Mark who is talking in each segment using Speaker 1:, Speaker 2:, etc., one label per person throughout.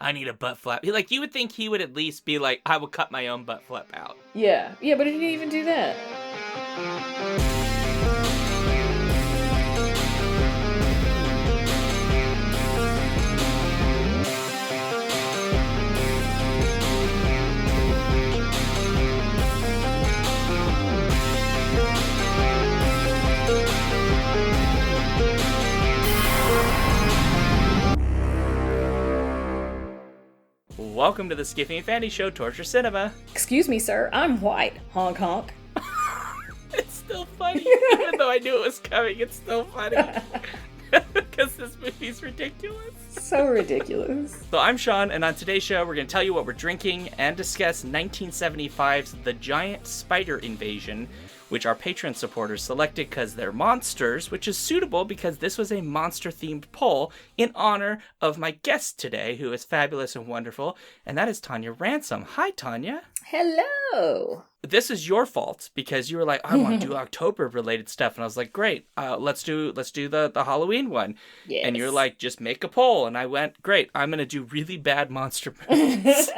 Speaker 1: I need a butt flap. Like, you would think he would at least be like, I will cut my own butt flap out.
Speaker 2: Yeah, but he didn't even do that.
Speaker 1: Welcome to the Skiffy and Fanny Show, Torture Cinema.
Speaker 2: Excuse me, sir. I'm white. Honk honk.
Speaker 1: It's still funny. Even though I knew it was coming, it's still funny. Because this movie's ridiculous.
Speaker 2: So ridiculous.
Speaker 1: So I'm Sean, and on today's show, we're going to tell you what we're drinking and discuss 1975's The Giant Spider Invasion, which our Patreon supporters selected because they're monsters, which is suitable because this was a monster-themed poll in honor of my guest today, who is fabulous and wonderful, and that is Tanya Ransom. Hi, Tanya.
Speaker 2: Hello.
Speaker 1: This is your fault because you were like, I want to do October-related stuff, and I was like, great, let's do the Halloween one.
Speaker 2: Yes.
Speaker 1: And you're like, just make a poll, and I went, great, I'm going to do really bad monster movies,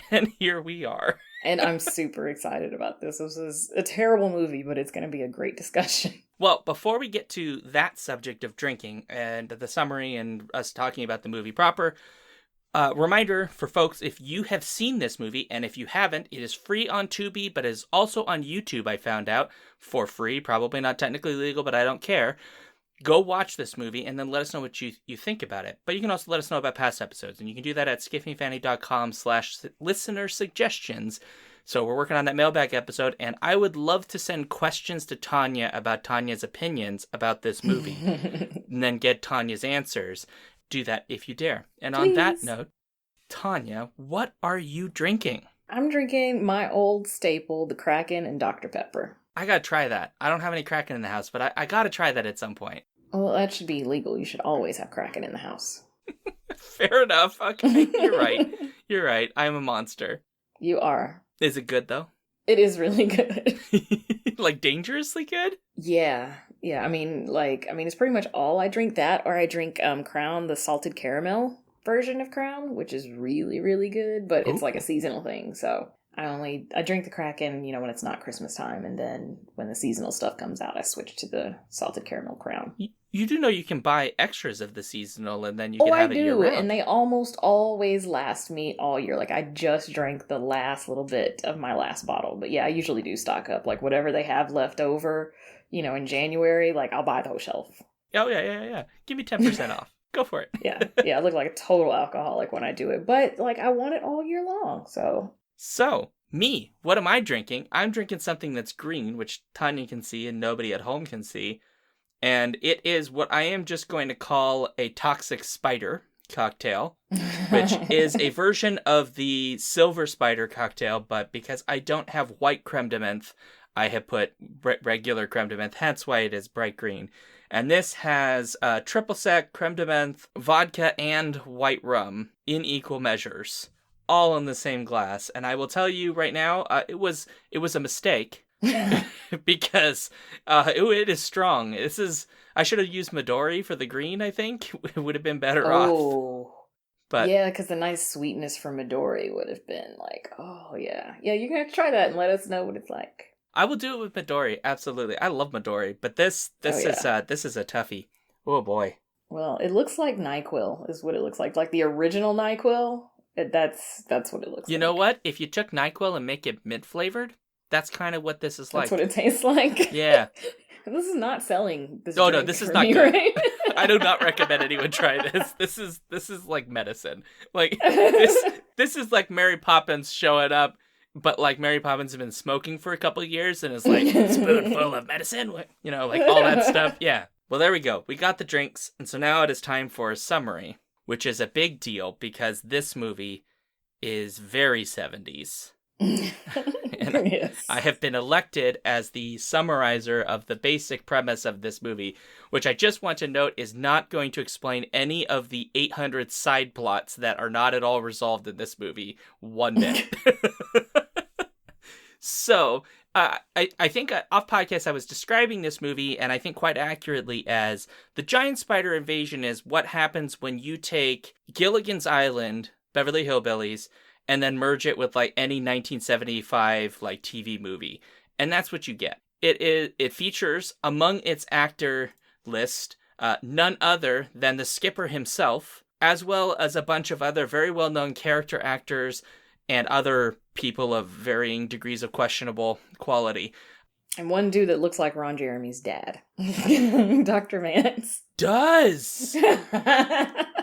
Speaker 1: and here we are.
Speaker 2: And I'm super excited about this. This is a terrible movie, but it's going to be a great discussion.
Speaker 1: Well, before we get to that subject of drinking and the summary and us talking about the movie proper, reminder for folks, if you have seen this movie, and if you haven't, it is free on Tubi, but is also on YouTube, I found out, for free. Probably not technically legal, but I don't care. Go watch this movie and then let us know what you think about it. But you can also let us know about past episodes, and you can do that at skiffyfanny.com/listener suggestions. So we're working on that mailbag episode, and I would love to send questions to Tanya about Tanya's opinions about this movie, and then get Tanya's answers. Do that if you dare. And
Speaker 2: Please.
Speaker 1: On that note, Tanya, what are you drinking?
Speaker 2: I'm drinking my old staple, the Kraken and Dr. Pepper.
Speaker 1: I gotta try that. I don't have any Kraken in the house, but I gotta try that at some point.
Speaker 2: Well, that should be illegal. You should always have Kraken in the house.
Speaker 1: Fair enough. Okay, you're right. You're right. I'm a monster.
Speaker 2: You are.
Speaker 1: Is it good, though?
Speaker 2: It is really good.
Speaker 1: Like, dangerously good?
Speaker 2: Yeah. I mean, it's pretty much all I drink that, or I drink Crown, the salted caramel version of Crown, which is really, really good, but it's like a seasonal thing, so I drink the Kraken, when it's not Christmas time, and then when the seasonal stuff comes out, I switch to the salted caramel Crown.
Speaker 1: You do know you can buy extras of the seasonal, and then you can have it year round.
Speaker 2: I do, and they almost always last me all year. Like, I just drank the last little bit of my last bottle, but yeah, I usually do stock up. Like, whatever they have left over, in January, like, I'll buy the whole shelf.
Speaker 1: Oh, yeah. Give me 10% off. Go for it.
Speaker 2: Yeah, I look like a total alcoholic when I do it, but, like, I want it all year long, so...
Speaker 1: So, me, what am I drinking? I'm drinking something that's green, which Tanya can see and nobody at home can see. And it is what I am just going to call a Toxic Spider cocktail, which is a version of the Silver Spider cocktail, but because I don't have white creme de menthe, I have put regular creme de menthe, hence why it is bright green. And this has triple sec, creme de menthe, vodka, and white rum in equal measures, all in the same glass. And I will tell you right now, it was a mistake. Because it is strong. I should have used Midori for the green, I think. It would have been better off. But
Speaker 2: yeah, because the nice sweetness from Midori would have been like, oh yeah. Yeah, you're going to try that and let us know what it's like.
Speaker 1: I will do it with Midori, absolutely. I love Midori, but this is a toughie. Oh boy.
Speaker 2: Well, it looks like NyQuil is what it looks like. Like the original NyQuil, that's what it looks like.
Speaker 1: You know what? If you took NyQuil and make it mint-flavored, that's kind of what this is like.
Speaker 2: That's what it tastes like?
Speaker 1: Yeah.
Speaker 2: This is not selling this
Speaker 1: no, this is not
Speaker 2: me,
Speaker 1: good.
Speaker 2: Right?
Speaker 1: I do not recommend anyone try this. This is like medicine. Like, this is like Mary Poppins showing up, but like Mary Poppins has been smoking for a couple of years and is like, spoonful of medicine, like all that stuff. Yeah. Well, there we go. We got the drinks, and so now it is time for a summary, which is a big deal because this movie is very 70s.
Speaker 2: Yes.
Speaker 1: I have been elected as the summarizer of the basic premise of this movie, which I just want to note is not going to explain any of the 800 side plots that are not at all resolved in this movie one bit. So, I think off podcast I was describing this movie, and I think quite accurately, as the giant spider invasion is what happens when you take Gilligan's Island, Beverly Hillbillies, and then merge it with like any 1975 like TV movie. And that's what you get. It features among its actor list none other than the skipper himself, as well as a bunch of other very well-known character actors and other people of varying degrees of questionable quality.
Speaker 2: And one dude that looks like Ron Jeremy's dad. Dr. Mance.
Speaker 1: Does!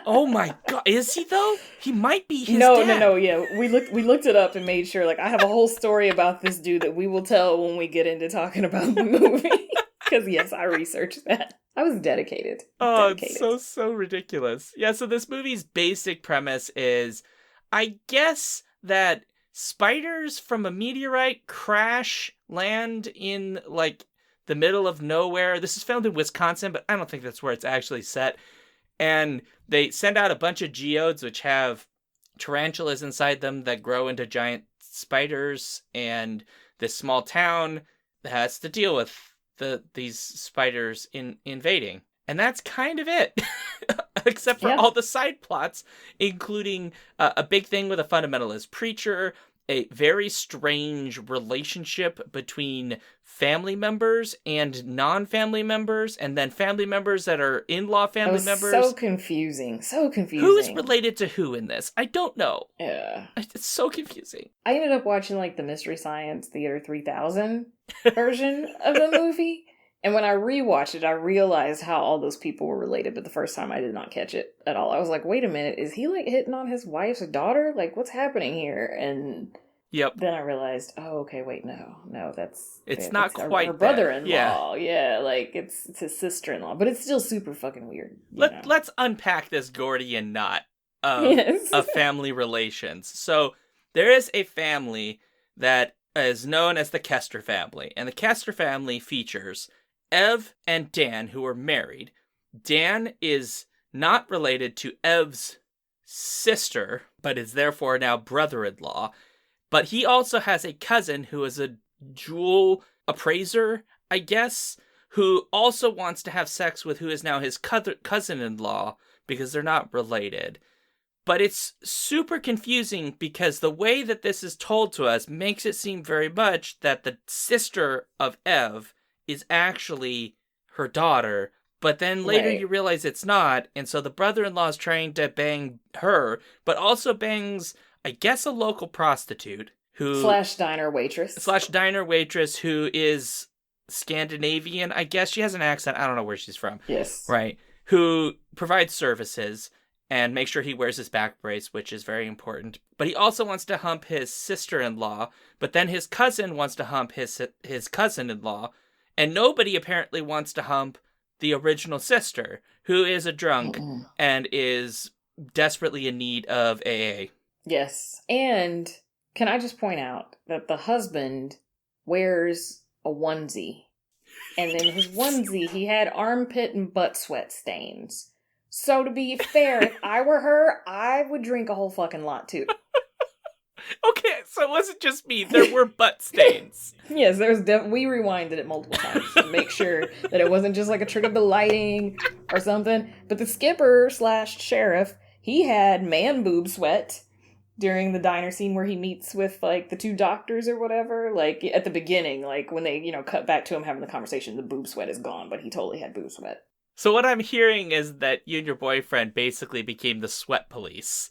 Speaker 1: Oh my god, is he though? He might be his dad.
Speaker 2: No, yeah. We looked it up and made sure. Like, I have a whole story about this dude that we will tell when we get into talking about the movie. Because, yes, I researched that. I was dedicated.
Speaker 1: Oh, it's so ridiculous. Yeah, so this movie's basic premise is, I guess that spiders from a meteorite land in, like, the middle of nowhere. This is filmed in Wisconsin, but I don't think that's where it's actually set. And they send out a bunch of geodes which have tarantulas inside them that grow into giant spiders, and this small town has to deal with these spiders invading. And that's kind of it. Except for all the side plots, including a big thing with a fundamentalist preacher, a very strange relationship between family members and non-family members, and then family members that are in-law family members.
Speaker 2: So confusing.
Speaker 1: Who is related to who in this? I don't know.
Speaker 2: Yeah.
Speaker 1: It's so confusing.
Speaker 2: I ended up watching, like, the Mystery Science Theater 3000 version of the movie. And when I rewatched it, I realized how all those people were related, but the first time I did not catch it at all. I was like, wait a minute, is he, like, hitting on his wife's daughter? Like, what's happening here? And then I realized, oh, okay, wait, no,
Speaker 1: it's not quite
Speaker 2: her brother-in-law. Yeah, like, it's his sister-in-law, but it's still super fucking weird.
Speaker 1: Let's unpack this Gordian knot of family relations. So there is a family that is known as the Kester family, and the Kester family features Ev and Dan, who are married. Dan is not related to Ev's sister, but is therefore now brother-in-law. But he also has a cousin who is a jewel appraiser, I guess, who also wants to have sex with who is now his cousin-in-law, because they're not related. But it's super confusing because the way that this is told to us makes it seem very much that the sister of Ev is actually her daughter, but then later you realize it's not, and so the brother-in-law is trying to bang her, but also bangs, I guess, a local prostitute who...
Speaker 2: /diner waitress.
Speaker 1: Who is Scandinavian, I guess. She has an accent. I don't know where she's from.
Speaker 2: Yes.
Speaker 1: Right. Who provides services and makes sure he wears his back brace, which is very important. But he also wants to hump his sister-in-law, but then his cousin wants to hump his cousin-in-law, and nobody apparently wants to hump the original sister, who is a drunk and is desperately in need of AA.
Speaker 2: Yes. And can I just point out that the husband wears a onesie, and in his onesie he had armpit and butt sweat stains. So to be fair, if I were her, I would drink a whole fucking lot too.
Speaker 1: Okay, so it wasn't just me. There were butt stains.
Speaker 2: Yes, we rewinded it multiple times to make sure that it wasn't just like a trick of the lighting or something. But the skipper / sheriff, he had man boob sweat during the diner scene where he meets with, like, the two doctors or whatever. Like, at the beginning, like, when they, cut back to him having the conversation, the boob sweat is gone, but he totally had boob sweat.
Speaker 1: So what I'm hearing is that you and your boyfriend basically became the sweat police.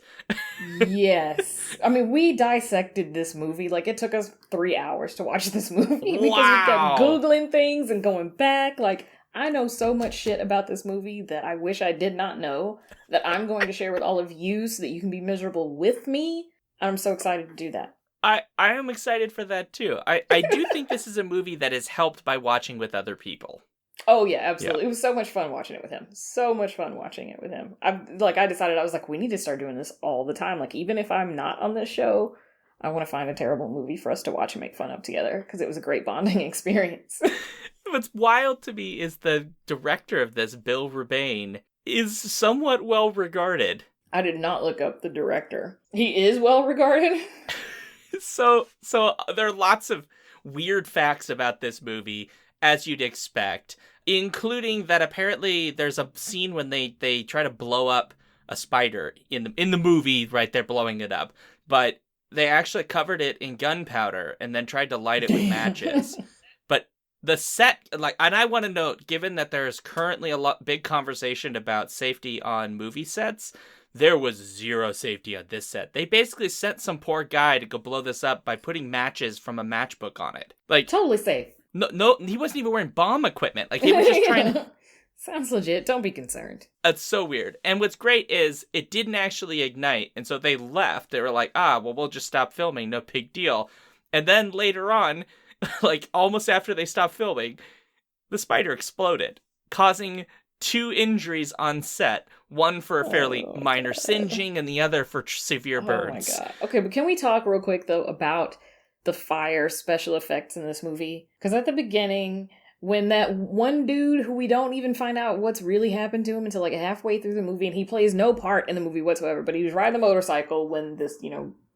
Speaker 2: Yes. I mean, we dissected this movie. Like, it took us 3 hours to watch this movie because we kept Googling things and going back. Like, I know so much shit about this movie that I wish I did not know that I'm going to share with all of you so that you can be miserable with me. I'm so excited to do that.
Speaker 1: I am excited for that, too. I do think this is a movie that is helped by watching with other people.
Speaker 2: Oh, yeah, absolutely. Yeah. It was so much fun watching it with him. I decided, I was like, we need to start doing this all the time. Like, even if I'm not on this show, I want to find a terrible movie for us to watch and make fun of together, because it was a great bonding experience.
Speaker 1: What's wild to me is the director of this, Bill Rebane, is somewhat well regarded.
Speaker 2: I did not look up the director. He is well regarded?
Speaker 1: So there are lots of weird facts about this movie, as you'd expect, including that apparently there's a scene when they try to blow up a spider in the movie, right? They're blowing it up, but they actually covered it in gunpowder and then tried to light it with matches. But the set, like, and I want to note, given that there is currently a big conversation about safety on movie sets, there was zero safety on this set. They basically sent some poor guy to go blow this up by putting matches from a matchbook on it. Like,
Speaker 2: totally safe.
Speaker 1: No, he wasn't even wearing bomb equipment. Like, he was just trying to...
Speaker 2: Sounds legit. Don't be concerned.
Speaker 1: It's so weird. And what's great is it didn't actually ignite. And so they left. They were like, well, we'll just stop filming. No big deal. And then later on, like almost after they stopped filming, the spider exploded, causing 2 injuries on set. One for a fairly minor singeing and the other for severe burns.
Speaker 2: Oh my God. Okay, but can we talk real quick, though, about the fire special effects in this movie? Because at the beginning, when that one dude who we don't even find out what's really happened to him until like halfway through the movie, and he plays no part in the movie whatsoever, but he was riding a motorcycle when this,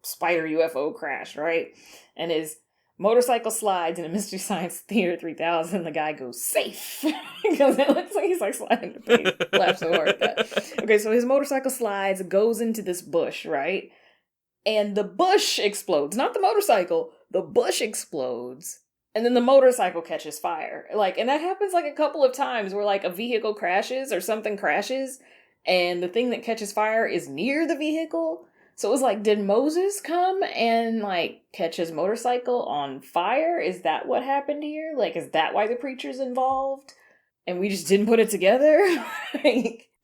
Speaker 2: spider UFO crashed, right? And his motorcycle slides in a Mystery Science Theater 3000, the guy goes, safe! Because it looks like he's like sliding the face. Laugh so hard at that. Okay, so his motorcycle slides, goes into this bush, right? And the bush explodes. Not the motorcycle. The bush explodes. And then the motorcycle catches fire. Like, and that happens like a couple of times where like a vehicle crashes or something crashes and the thing that catches fire is near the vehicle. So it was like, did Moses come and like catch his motorcycle on fire? Is that what happened here? Like, is that why the preacher's involved? And we just didn't put it together?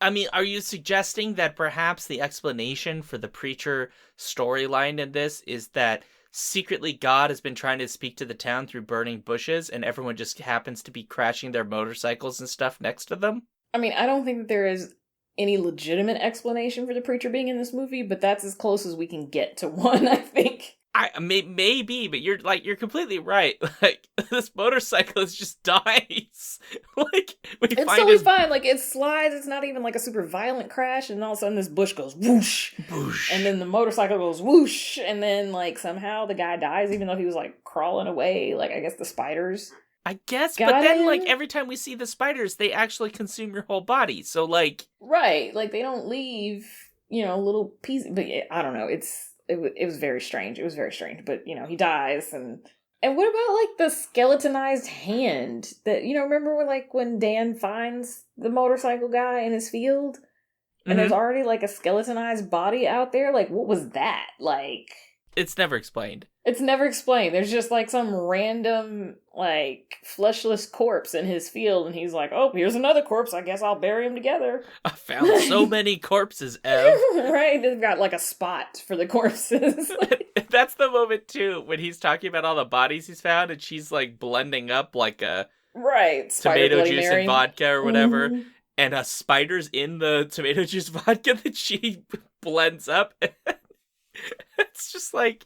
Speaker 1: I mean, are you suggesting that perhaps the explanation for the preacher storyline in this is that secretly God has been trying to speak to the town through burning bushes and everyone just happens to be crashing their motorcycles and stuff next to them?
Speaker 2: I mean, I don't think that there is any legitimate explanation for the preacher being in this movie, but that's as close as we can get to one, I think.
Speaker 1: Maybe, but you're completely right. Like, this motorcycle is just dies. Like,
Speaker 2: it's totally fine. Like, it slides. It's not even like a super violent crash, and all of a sudden this bush goes whoosh, whoosh, and then the motorcycle goes whoosh, and then like somehow the guy dies, even though he was like crawling away. Like, I guess the spiders.
Speaker 1: I guess, but then like every time we see the spiders, they actually consume your whole body. So like,
Speaker 2: right, like they don't leave, little pieces. But yeah, I don't know. It was very strange. It was very strange. But, he dies. And what about, like, the skeletonized hand? That, remember when Dan finds the motorcycle guy in his field? And there's already, like, a skeletonized body out there? Like, what was that? Like...
Speaker 1: It's never explained.
Speaker 2: It's never explained. There's just, like, some random, like, fleshless corpse in his field, and he's like, oh, here's another corpse. I guess I'll bury them together.
Speaker 1: I found so many corpses, Ev.
Speaker 2: Right? They've got, like, a spot for the corpses.
Speaker 1: That's the moment, too, when he's talking about all the bodies he's found, and she's, like, blending up, like, a...
Speaker 2: Right.
Speaker 1: Tomato juice and vodka or whatever. Mm-hmm. And a spider's in the tomato juice vodka that she blends up. It's just like,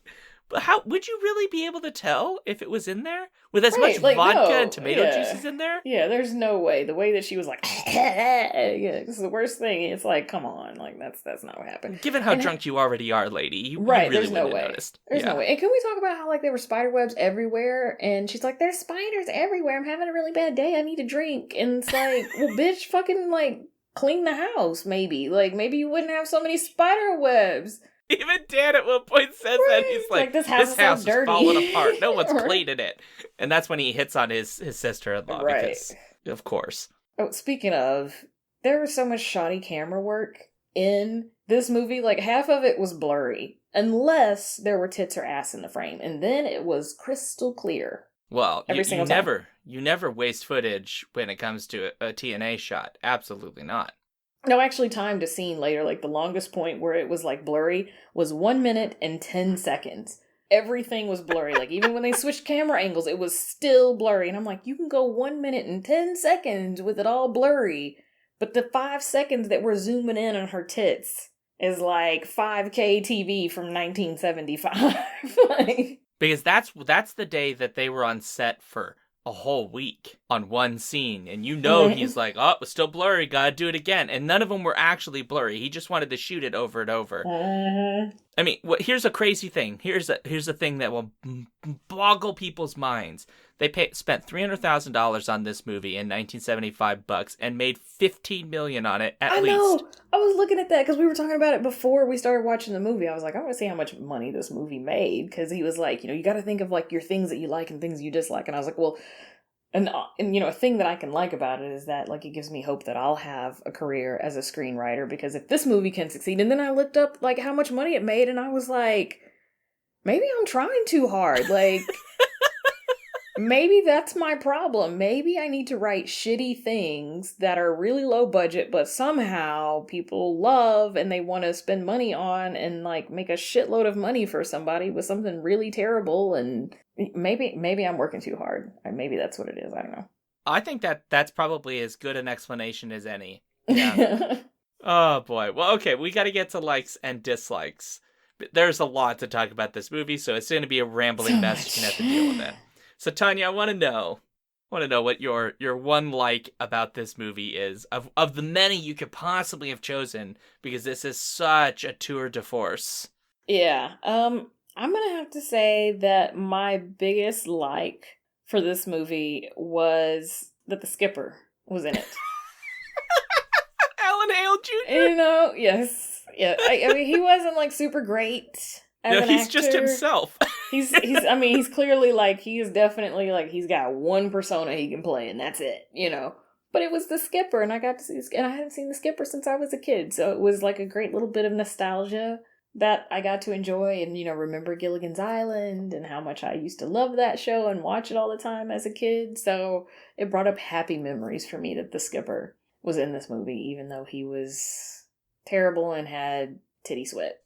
Speaker 1: how would you really be able to tell if it was in there with as much vodka and tomato juices in there?
Speaker 2: Yeah, there's no way. The way that she was like, yeah, it's the worst thing. It's like, come on, like that's not what happened.
Speaker 1: Given how drunk you already are, lady, you really
Speaker 2: there's no way.
Speaker 1: Noticed.
Speaker 2: There's no way. And can we talk about how like there were spider webs everywhere? And she's like, there's spiders everywhere. I'm having a really bad day. I need a drink. And it's like, well, bitch, fucking like clean the house. Maybe you wouldn't have so many spider webs.
Speaker 1: Even Dan at one point says that. He's like this house is falling apart. No one's cleaning it. And that's when he hits on his sister-in-law.
Speaker 2: Right.
Speaker 1: Because, of course.
Speaker 2: Oh, speaking of, there was so much shoddy camera work in this movie. Like, half of it was blurry. Unless there were tits or ass in the frame. And then it was crystal clear.
Speaker 1: Well, you never waste footage when it comes to a TNA shot. Absolutely not.
Speaker 2: No, actually timed a scene later, like the longest point where it was like blurry was 1 minute and 10 seconds. Everything was blurry. Like even when they switched camera angles, it was still blurry. And I'm like, you can go 1 minute and 10 seconds with it all blurry. But the 5 seconds that we're zooming in on her tits is like 5K TV from 1975.
Speaker 1: Because that's the day that they were on set for a whole week on one scene, and he's like, oh, it's still blurry, gotta do it again. And none of them were actually blurry. He just wanted to shoot it over and over. I mean, here's a crazy thing. Here's a thing that will boggle people's minds. spent $300,000 on this movie in 1975 bucks and made $15 million on it at least.
Speaker 2: I know. I was looking at that because we were talking about it before we started watching the movie. I was like, I want to see how much money this movie made, because he was like, you got to think of like your things that you like and things you dislike. And I was like, well, and a thing that I can like about it is that like it gives me hope that I'll have a career as a screenwriter, because if this movie can succeed, and then I looked up like how much money it made, and I was like, maybe I'm trying too hard, like. Maybe that's my problem. Maybe I need to write shitty things that are really low budget, but somehow people love and they want to spend money on, and like make a shitload of money for somebody with something really terrible. And maybe I'm working too hard. Maybe that's what it is. I don't know.
Speaker 1: I think that's probably as good an explanation as any. Yeah. Oh boy. Well, okay, we got to get to likes and dislikes. There's a lot to talk about this movie, so it's going to be a rambling mess. You're going to have to deal with it. So Tanya, I want to know what your one like about this movie is, of the many you could possibly have chosen, because this is such a tour de force.
Speaker 2: Yeah. I'm gonna have to say that my biggest like for this movie was that the skipper was in it.
Speaker 1: Alan Hale Jr.
Speaker 2: Yes. Yeah. I mean, he wasn't like super great.
Speaker 1: No, he's just himself.
Speaker 2: He's clearly like, he is definitely like, he's got one persona he can play and that's it, But it was the skipper, and I got to see and I hadn't seen the skipper since I was a kid, so it was like a great little bit of nostalgia that I got to enjoy, and remember Gilligan's Island and how much I used to love that show and watch it all the time as a kid. So it brought up happy memories for me that the skipper was in this movie, even though he was terrible and had titty sweat.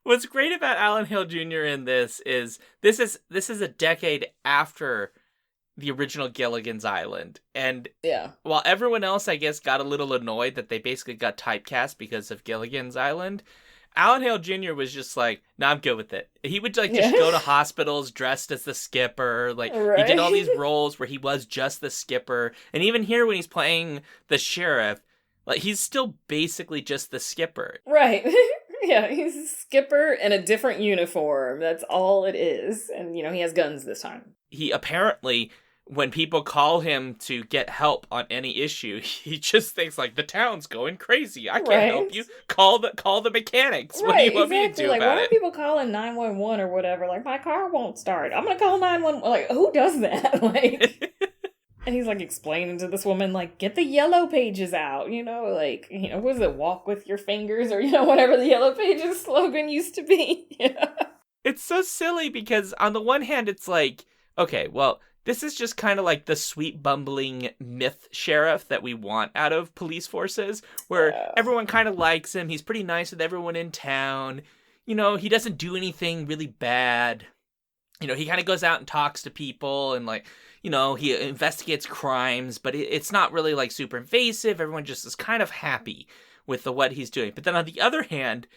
Speaker 1: What's great about Alan Hale Jr. in this is a decade after the original Gilligan's Island. And
Speaker 2: yeah,
Speaker 1: while everyone else, I guess, got a little annoyed that they basically got typecast because of Gilligan's Island, Alan Hale Jr. was just like, nah, I'm good with it. He would just go to hospitals dressed as the skipper. Like, right? He did all these roles where he was just the skipper. And even here when he's playing the sheriff, like, he's still basically just the skipper.
Speaker 2: Right. Yeah, he's a skipper in a different uniform. That's all it is. And, he has guns this time.
Speaker 1: He apparently, when people call him to get help on any issue, he just thinks like, the town's going crazy. I can't help you. Call the mechanics. Right, what do you want me to do about it?
Speaker 2: Why are people calling 911 or whatever? Like, my car won't start. I'm going to call 911. Like, who does that? Like... And he's, like, explaining to this woman, like, get the Yellow Pages out, like, what is it, walk with your fingers, or, whatever the Yellow Pages slogan used to be.
Speaker 1: It's so silly because, on the one hand, it's like, okay, well, this is just kind of like the sweet, bumbling myth sheriff that we want out of police forces, where everyone kind of likes him, he's pretty nice with everyone in town, he doesn't do anything really bad, he kind of goes out and talks to people, and, like, he investigates crimes, but it's not really, like, super invasive. Everyone just is kind of happy with what he's doing. But then on the other hand,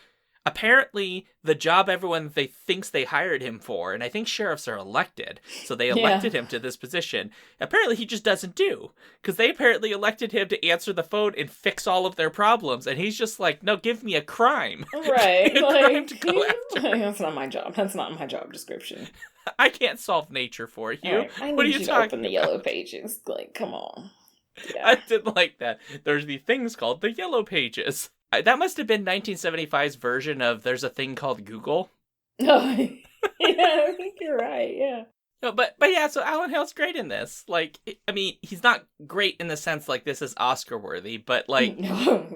Speaker 1: apparently the job everyone thinks they hired him for, and I think sheriffs are elected, so they elected him to this position, apparently he just doesn't do. Because they apparently elected him to answer the phone and fix all of their problems, and he's just like, no, give me a crime.
Speaker 2: Right.
Speaker 1: Crime to go after.
Speaker 2: That's not my job. That's not my job description.
Speaker 1: I can't solve nature for you.
Speaker 2: Right. What are you talking about? Open the Yellow Pages. Like, come on. Yeah.
Speaker 1: I didn't like that. There's the things called the Yellow Pages. That must have been 1975's version of there's a thing called Google.
Speaker 2: Oh, yeah, I think you're right, yeah.
Speaker 1: No, but yeah, so Alan Hale's great in this. Like, I mean, he's not great in the sense like this is Oscar worthy, but like,
Speaker 2: no.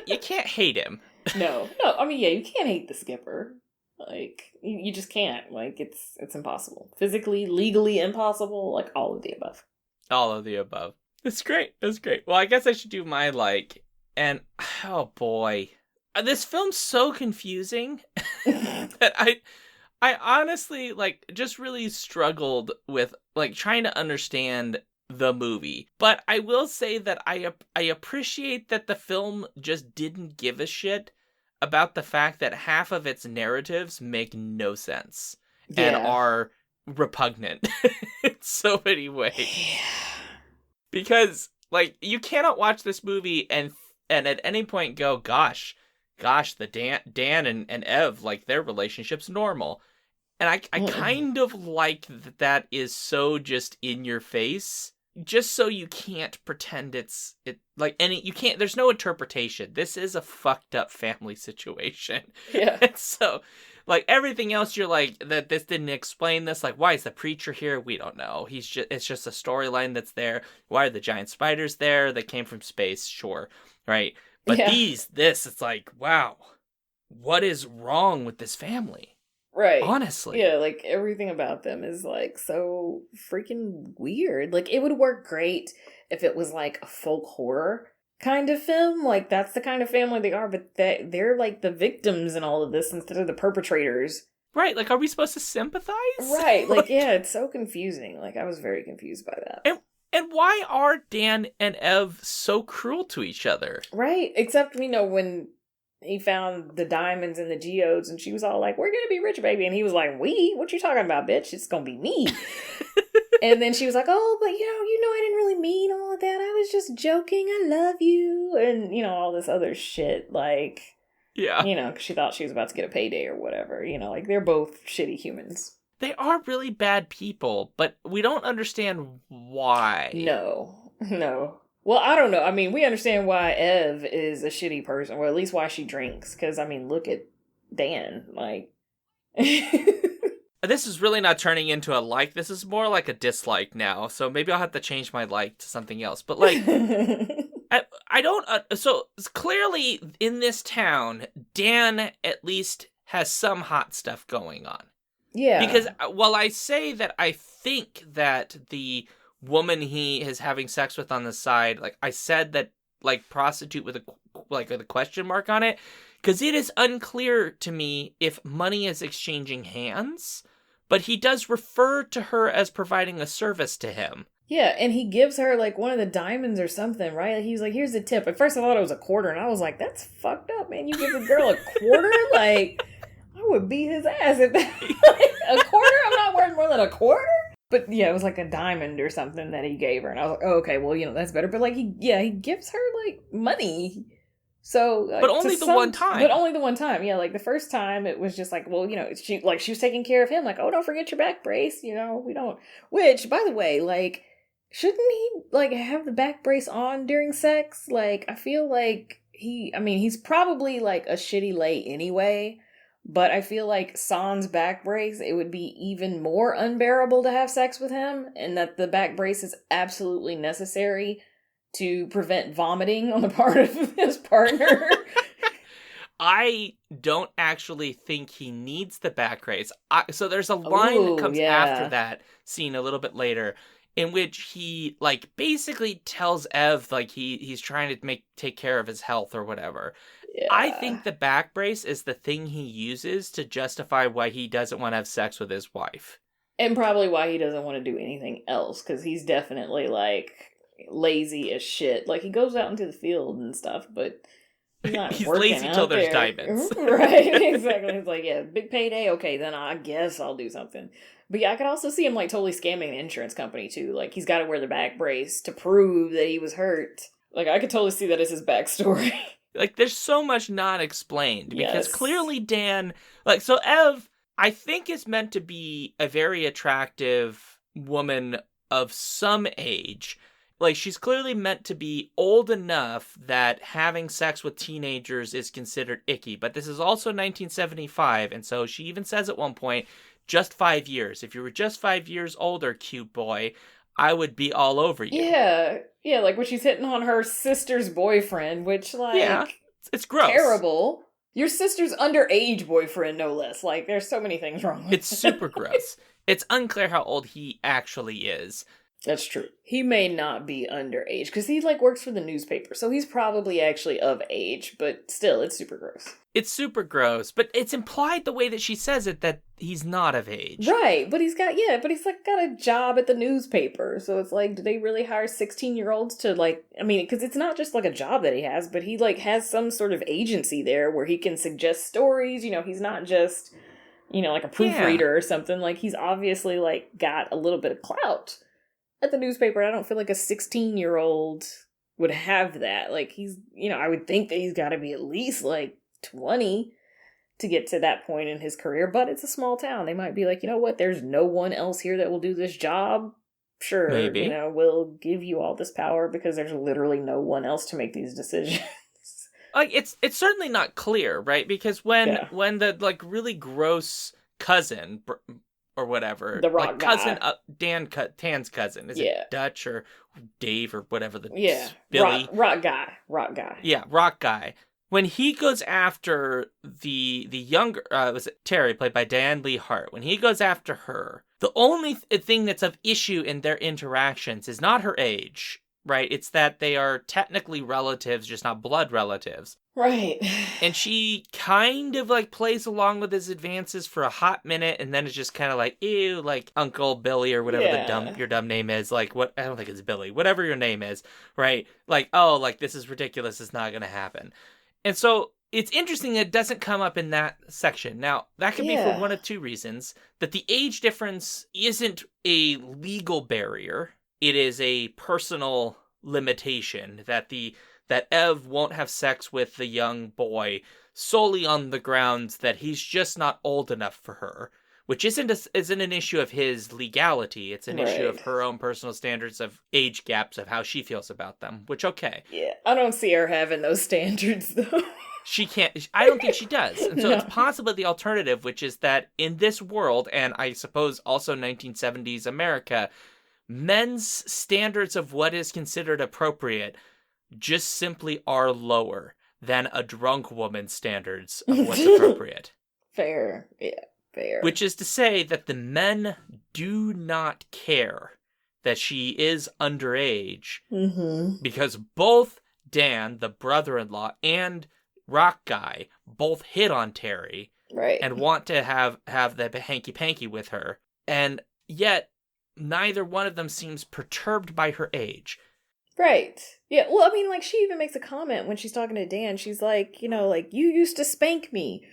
Speaker 1: you can't hate him.
Speaker 2: No, I mean, yeah, you can't hate the skipper. Like, you just can't. Like, it's impossible. Physically, legally impossible. Like, all of the above.
Speaker 1: All of the above. It's great. It's great. Well, I guess I should do my like. And, oh boy. This film's so confusing that I honestly, like, just really struggled with, like, trying to understand the movie. But I will say that I appreciate that the film just didn't give a shit about the fact that half of its narratives make no sense and are repugnant in so many ways.
Speaker 2: Yeah.
Speaker 1: Because, like, you cannot watch this movie and at any point go, gosh, the Dan and Ev, like, their relationship's normal. And I kind of like that is so just in your face, just so you can't pretend you can't, there's no interpretation. This is a fucked up family situation.
Speaker 2: Yeah.
Speaker 1: And so, like, everything else, you're like, that this didn't explain this. Like, why is the preacher here? We don't know. It's just a storyline that's there. Why are the giant spiders there? That came from space, sure. Right? But it's like, wow, what is wrong with this family?
Speaker 2: Right.
Speaker 1: Honestly.
Speaker 2: Yeah, like everything about them is like so freaking weird. Like it would work great if it was like a folk horror kind of film. Like that's the kind of family they are, but they're like the victims in all of this instead of the perpetrators.
Speaker 1: Right, like are we supposed to sympathize?
Speaker 2: Right, like yeah, it's so confusing. Like I was very confused by that.
Speaker 1: And why are Dan and Ev so cruel to each other?
Speaker 2: Right, except when he found the diamonds and the geodes, and she was all like, "We're gonna be rich, baby," and he was like, "We? What you talking about, bitch? It's gonna be me." And then she was like, "Oh, but I didn't really mean all of that. I was just joking. I love you," and all this other shit, like,
Speaker 1: yeah,
Speaker 2: 'cause she thought she was about to get a payday or whatever. Like they're both shitty humans.
Speaker 1: They are really bad people, but we don't understand why.
Speaker 2: No. Well, I don't know. I mean, we understand why Ev is a shitty person, or at least why she drinks. Because, I mean, look at Dan. Like,
Speaker 1: this is really not turning into a like. This is more like a dislike now. So maybe I'll have to change my like to something else. But, like, I don't... so, clearly, in this town, Dan at least has some hot stuff going on.
Speaker 2: Yeah.
Speaker 1: Because while I say that I think that the woman he is having sex with on the side, like I said that, like, prostitute with a question mark on it, because it is unclear to me if money is exchanging hands, but he does refer to her as providing a service to him.
Speaker 2: Yeah, and he gives her, like, one of the diamonds or something, right? He's like, here's the tip. At first I thought it was a quarter, and I was like, that's fucked up, man. You give a girl a quarter? Like, I would beat his ass if that, like, a quarter? I'm not worth more than a quarter? But yeah, it was like a diamond or something that he gave her, and I was like, oh, okay, well, that's better. But like, he gives her like money. So, like,
Speaker 1: but only the one time.
Speaker 2: But only the one time. Yeah, like the first time, it was just like, well, she was taking care of him. Like, oh, don't forget your back brace. We don't. Which, by the way, like, shouldn't he like have the back brace on during sex? Like, I feel like he's probably like a shitty lay anyway. But I feel like sans back brace, it would be even more unbearable to have sex with him, and that the back brace is absolutely necessary to prevent vomiting on the part of his partner.
Speaker 1: I don't actually think he needs the back brace. So there's a line that comes after that scene a little bit later, in which he like basically tells Ev like he's trying to take care of his health or whatever. Yeah. I think the back brace is the thing he uses to justify why he doesn't want to have sex with his wife.
Speaker 2: And probably why he doesn't want to do anything else, because he's definitely, like, lazy as shit. Like, he goes out into the field and stuff, but he's not
Speaker 1: he's
Speaker 2: working
Speaker 1: lazy till there's diamonds.
Speaker 2: Right, exactly. It's like, yeah, big payday, okay, then I guess I'll do something. But yeah, I could also see him, like, totally scamming the insurance company, too. Like, he's got to wear the back brace to prove that he was hurt. Like, I could totally see that as his backstory.
Speaker 1: Like, there's so much not explained, because clearly Dan, like, so Ev, I think is meant to be a very attractive woman of some age. Like, she's clearly meant to be old enough that having sex with teenagers is considered icky, but this is also 1975, and so she even says at one point, just 5 years. If you were just 5 years older, cute boy, I would be all over you.
Speaker 2: Yeah, like when she's hitting on her sister's boyfriend, which, like...
Speaker 1: Yeah, it's gross.
Speaker 2: Terrible. Your sister's underage boyfriend, no less. Like, there's so many things wrong with
Speaker 1: It's super gross. It's unclear how old he actually is.
Speaker 2: That's true. He may not be underage, because he, like, works for the newspaper, so he's probably actually of age, but still, it's super gross.
Speaker 1: It's super gross, but it's implied the way that she says it that he's not of age.
Speaker 2: Right, but he's got a job at the newspaper, so it's like, do they really hire 16-year-olds to, like, I mean, because it's not just, like, a job that he has, but he, like, has some sort of agency there where he can suggest stories, he's not just, like a proofreader or something, like, he's obviously, like, got a little bit of clout at the newspaper. I don't feel like a 16-year-old would have that. Like, he's, I would think that he's got to be at least, like, 20. to get to that point in his career, but it's a small town. They might be like, you know what, there's no one else here that will do this job. Sure,
Speaker 1: Maybe.
Speaker 2: you know, we'll give you all this power because there's literally no one else to make these decisions.
Speaker 1: Like, it's certainly not clear, right? Because when the, like, really gross cousin or whatever,
Speaker 2: the rock
Speaker 1: like,
Speaker 2: guy.
Speaker 1: cousin, Tan's cousin, is it Dutch or Dave or whatever the Billy?
Speaker 2: Rock guy.
Speaker 1: Yeah, rock guy. When he goes after the younger, was it Terry, played by Diane Lee Hart, when he goes after her, the only thing that's of issue in their interactions is not her age, right? It's that they are technically relatives, just not blood relatives.
Speaker 2: Right.
Speaker 1: And she kind of, like, plays along with his advances for a hot minute, and then it's just kind of like, ew, like, Uncle Billy or whatever your dumb name is. Like, what? I don't think it's Billy. Whatever your name is, right? Like, oh, like, this is ridiculous. It's not going to happen. And so it's interesting that it doesn't come up in that section. Now, that could be for one of two reasons. That the age difference isn't a legal barrier. It is a personal limitation that Ev won't have sex with the young boy solely on the grounds that he's just not old enough for her, which isn't an issue of his legality. It's an issue of her own personal standards of age gaps of how she feels about them, which, okay.
Speaker 2: Yeah, I don't see her having those standards, though.
Speaker 1: She can't, I don't think she does. And so it's possibly the alternative, which is that in this world, and I suppose also 1970s America, men's standards of what is considered appropriate just simply are lower than a drunk woman's standards of what's appropriate.
Speaker 2: Fair. Yeah, fair.
Speaker 1: Which is to say that the men do not care that she is underage because both Dan, the brother-in-law, and Rock Guy both hit on Terry and want to have the hanky-panky with her. And yet, neither one of them seems perturbed by her age.
Speaker 2: Right. Yeah, well, I mean, like, she even makes a comment when she's talking to Dan. She's like, you know, like, you used to spank me.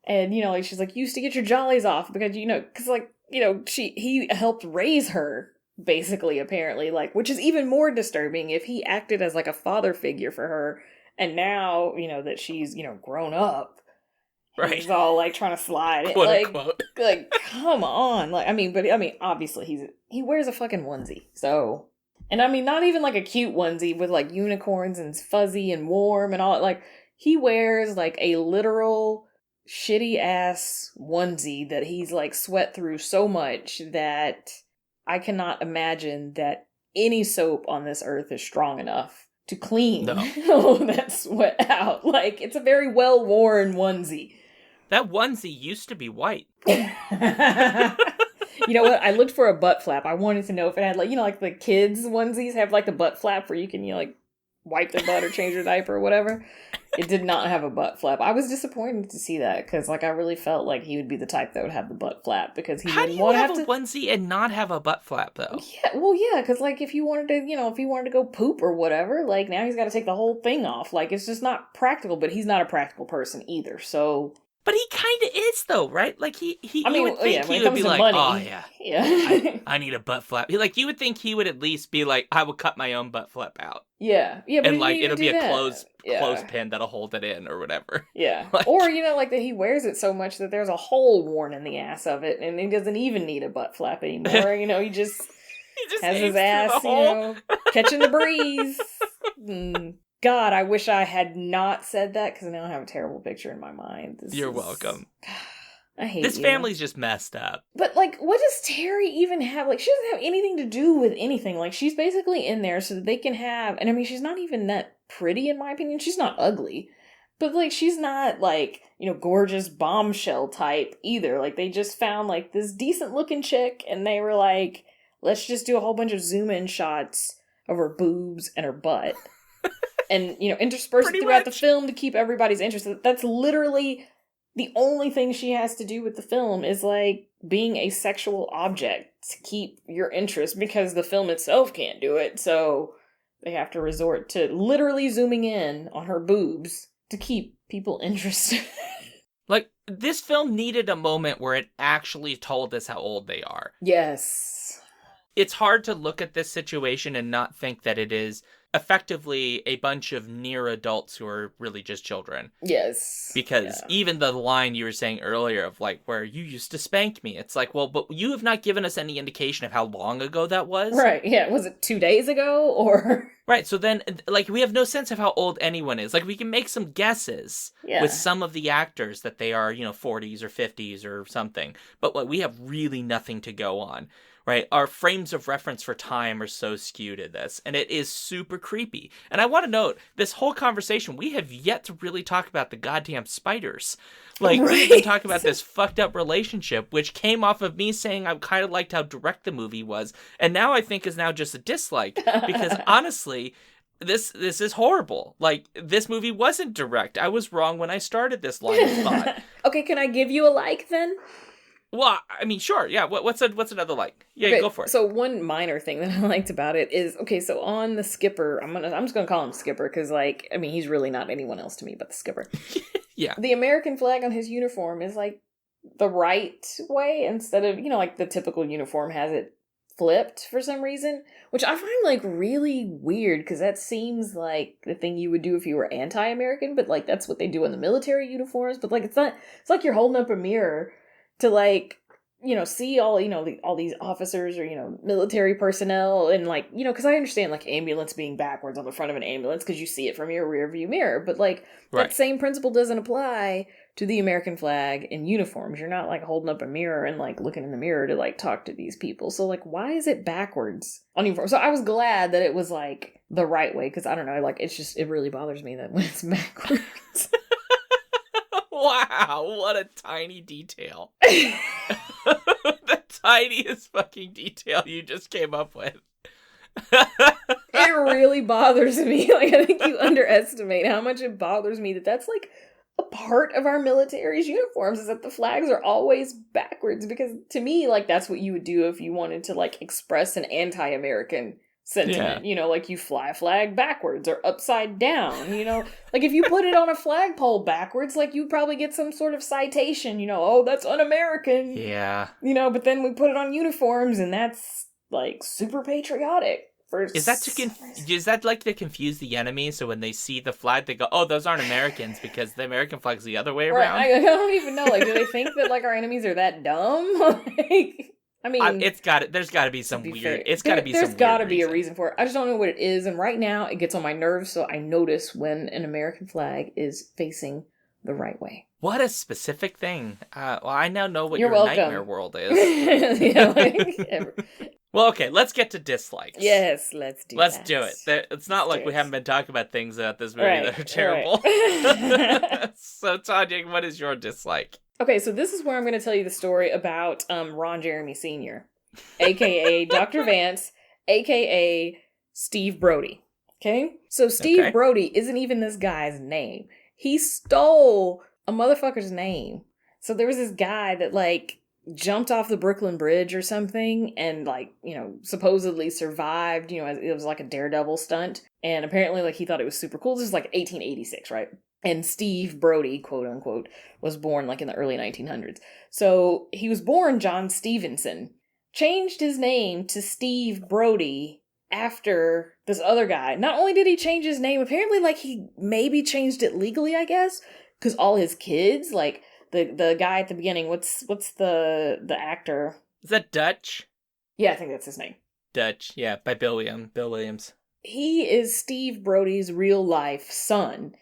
Speaker 2: And, you know, like, she's like, you used to get your jollies off because, you know, because, like, you know, he helped raise her, basically, apparently, like, which is even more disturbing if he acted as, like, a father figure for her. And now, you know, that she's, you know, grown up. Right. He's all, like, trying to slide it.
Speaker 1: Quote,
Speaker 2: like,
Speaker 1: unquote.
Speaker 2: Like, come on. Like, I mean, obviously, he wears a fucking onesie, so... And I mean, not even like a cute onesie with like unicorns and fuzzy and warm and all. Like, he wears like a literal shitty ass onesie that he's like sweat through so much that I cannot imagine that any soap on this earth is strong enough to clean all that sweat out. Like, it's a very well worn onesie.
Speaker 1: That onesie used to be white.
Speaker 2: You know what? I looked for a butt flap. I wanted to know if it had, like, you know, like the kids' onesies have, like, the butt flap where you can, you know, like, wipe the butt or change your diaper or whatever. It did not have a butt flap. I was disappointed to see that because, like, I really felt like he would be the type that would have the butt flap because he wouldn't want to have
Speaker 1: a onesie and not have a butt flap, though?
Speaker 2: Yeah, well, yeah, because, like, if you wanted to, you know, if he wanted to go poop or whatever, like, now he's got to take the whole thing off. Like, it's just not practical, but he's not a practical person either, so...
Speaker 1: But he kind of is, though, right? Like,
Speaker 2: I mean,
Speaker 1: you would think he would be like, money, I need a butt flap. Like, you would think he would at least be like, I will cut my own butt flap out.
Speaker 2: Yeah, but
Speaker 1: and, like, it'll be a clothespin that'll hold it in or whatever.
Speaker 2: Yeah. Like, or, you know, like, that he wears it so much that there's a hole worn in the ass of it, and he doesn't even need a butt flap anymore. You know, he just has his ass, you know, catching the breeze. God, I wish I had not said that because now I have a terrible picture in my mind.
Speaker 1: You're welcome.
Speaker 2: I hate
Speaker 1: this family's just messed up.
Speaker 2: But, like, what does Terry even have? Like, she doesn't have anything to do with anything. Like, she's basically in there so that they can have... And, I mean, she's not even that pretty, in my opinion. She's not ugly. But, like, she's not, like, you know, gorgeous bombshell type either. Like, they just found, like, this decent-looking chick, and they were like, let's just do a whole bunch of zoom-in shots of her boobs and her butt. And, you know, intersperse it throughout the film to keep everybody's interest. That's literally the only thing she has to do with the film is, like, being a sexual object to keep your interest because the film itself can't do it. So they have to resort to literally zooming in on her boobs to keep people interested.
Speaker 1: Like, this film needed a moment where it actually told us how old they are.
Speaker 2: Yes.
Speaker 1: It's hard to look at this situation and not think that it is effectively a bunch of near adults who are really just children.
Speaker 2: Yes.
Speaker 1: Because even the line you were saying earlier of like, where you used to spank me, it's like, well, but you have not given us any indication of how long ago that was.
Speaker 2: Right, yeah. Was it 2 days ago, or?
Speaker 1: Right, so then, like, we have no sense of how old anyone is. Like, we can make some guesses with some of the actors that they are, 40s or 50s or something. But we have really nothing to go on. Right, our frames of reference for time are so skewed in this, and it is super creepy. And I want to note, this whole conversation, we have yet to really talk about the goddamn spiders. Like, we've been talking about this fucked up relationship, which came off of me saying I kind of liked how direct the movie was, and now I think is now just a dislike, because honestly, this is horrible. Like, this movie wasn't direct. I was wrong when I started this line of thought.
Speaker 2: Okay, can I give you a like then?
Speaker 1: Well, I mean, sure, yeah. What's another like? Yeah,
Speaker 2: okay,
Speaker 1: go for it.
Speaker 2: So one minor thing that I liked about it is, okay, so on the skipper, I'm just gonna call him Skipper because, like, I mean, he's really not anyone else to me but the skipper.
Speaker 1: Yeah.
Speaker 2: The American flag on his uniform is like the right way instead of, like the typical uniform has it flipped for some reason, which I find like really weird because that seems like the thing you would do if you were anti-American, but like that's what they do in the military uniforms. But like it's like you're holding up a mirror to like, see all, all these officers or, military personnel and like, because I understand like ambulance being backwards on the front of an ambulance because you see it from your rear view mirror. But like that same principle doesn't apply to the American flag in uniforms. You're not like holding up a mirror and like looking in the mirror to like talk to these people. So like, why is it backwards on uniform? So I was glad that it was like the right way because I don't know, like it really bothers me that when it's backwards.
Speaker 1: Wow, what a tiny detail. The tiniest fucking detail you just came up with.
Speaker 2: It really bothers me. Like, I think you underestimate how much it bothers me that's like a part of our military's uniforms is that the flags are always backwards because to me, like, that's what you would do if you wanted to like express an anti-American sentiment, like you fly a flag backwards or upside down, like if you put it on a flagpole backwards, like you probably get some sort of citation, oh, that's un-American.
Speaker 1: Yeah.
Speaker 2: But then we put it on uniforms and that's like super patriotic.
Speaker 1: Is that like to confuse the enemy? So when they see the flag, they go, "Oh, those aren't Americans," because the American flag's the other way around.
Speaker 2: I don't even know. Like, do they think that like our enemies are that dumb? Like, I mean,
Speaker 1: there's got to be some weird.
Speaker 2: Fair.
Speaker 1: It's got to be.
Speaker 2: There's got to be a reason for it. I just don't know what it is. And right now, it gets on my nerves. So I notice when an American flag is facing the right way.
Speaker 1: What a specific thing. Well, I now know what
Speaker 2: You're
Speaker 1: your
Speaker 2: welcome.
Speaker 1: nightmare world is. Well, okay, let's get to dislikes.
Speaker 2: Yes, let's do
Speaker 1: it. It's not like we haven't been talking about things about this movie that are terrible. Right. So, Tanya, what is your dislike?
Speaker 2: Okay, so this is where I'm going to tell you the story about Ron Jeremy Sr., a.k.a. Dr. Vance, a.k.a. Steve Brody. Okay? So Steve Brody isn't even this guy's name. He stole a motherfucker's name. So there was this guy that, like, jumped off the Brooklyn Bridge or something and, like, supposedly survived, it was like a daredevil stunt. And apparently, like, he thought it was super cool. This is like 1886, right? And Steve Brody, quote unquote, was born like in the early 1900s. So he was born John Stevenson, changed his name to Steve Brody after this other guy. Not only did he change his name, apparently like he maybe changed it legally, I guess, because all his kids, like the guy at the beginning, what's the actor?
Speaker 1: Is that Dutch?
Speaker 2: Yeah, I think that's his name.
Speaker 1: Dutch, yeah, by Bill Williams.
Speaker 2: He is Steve Brody's real life son.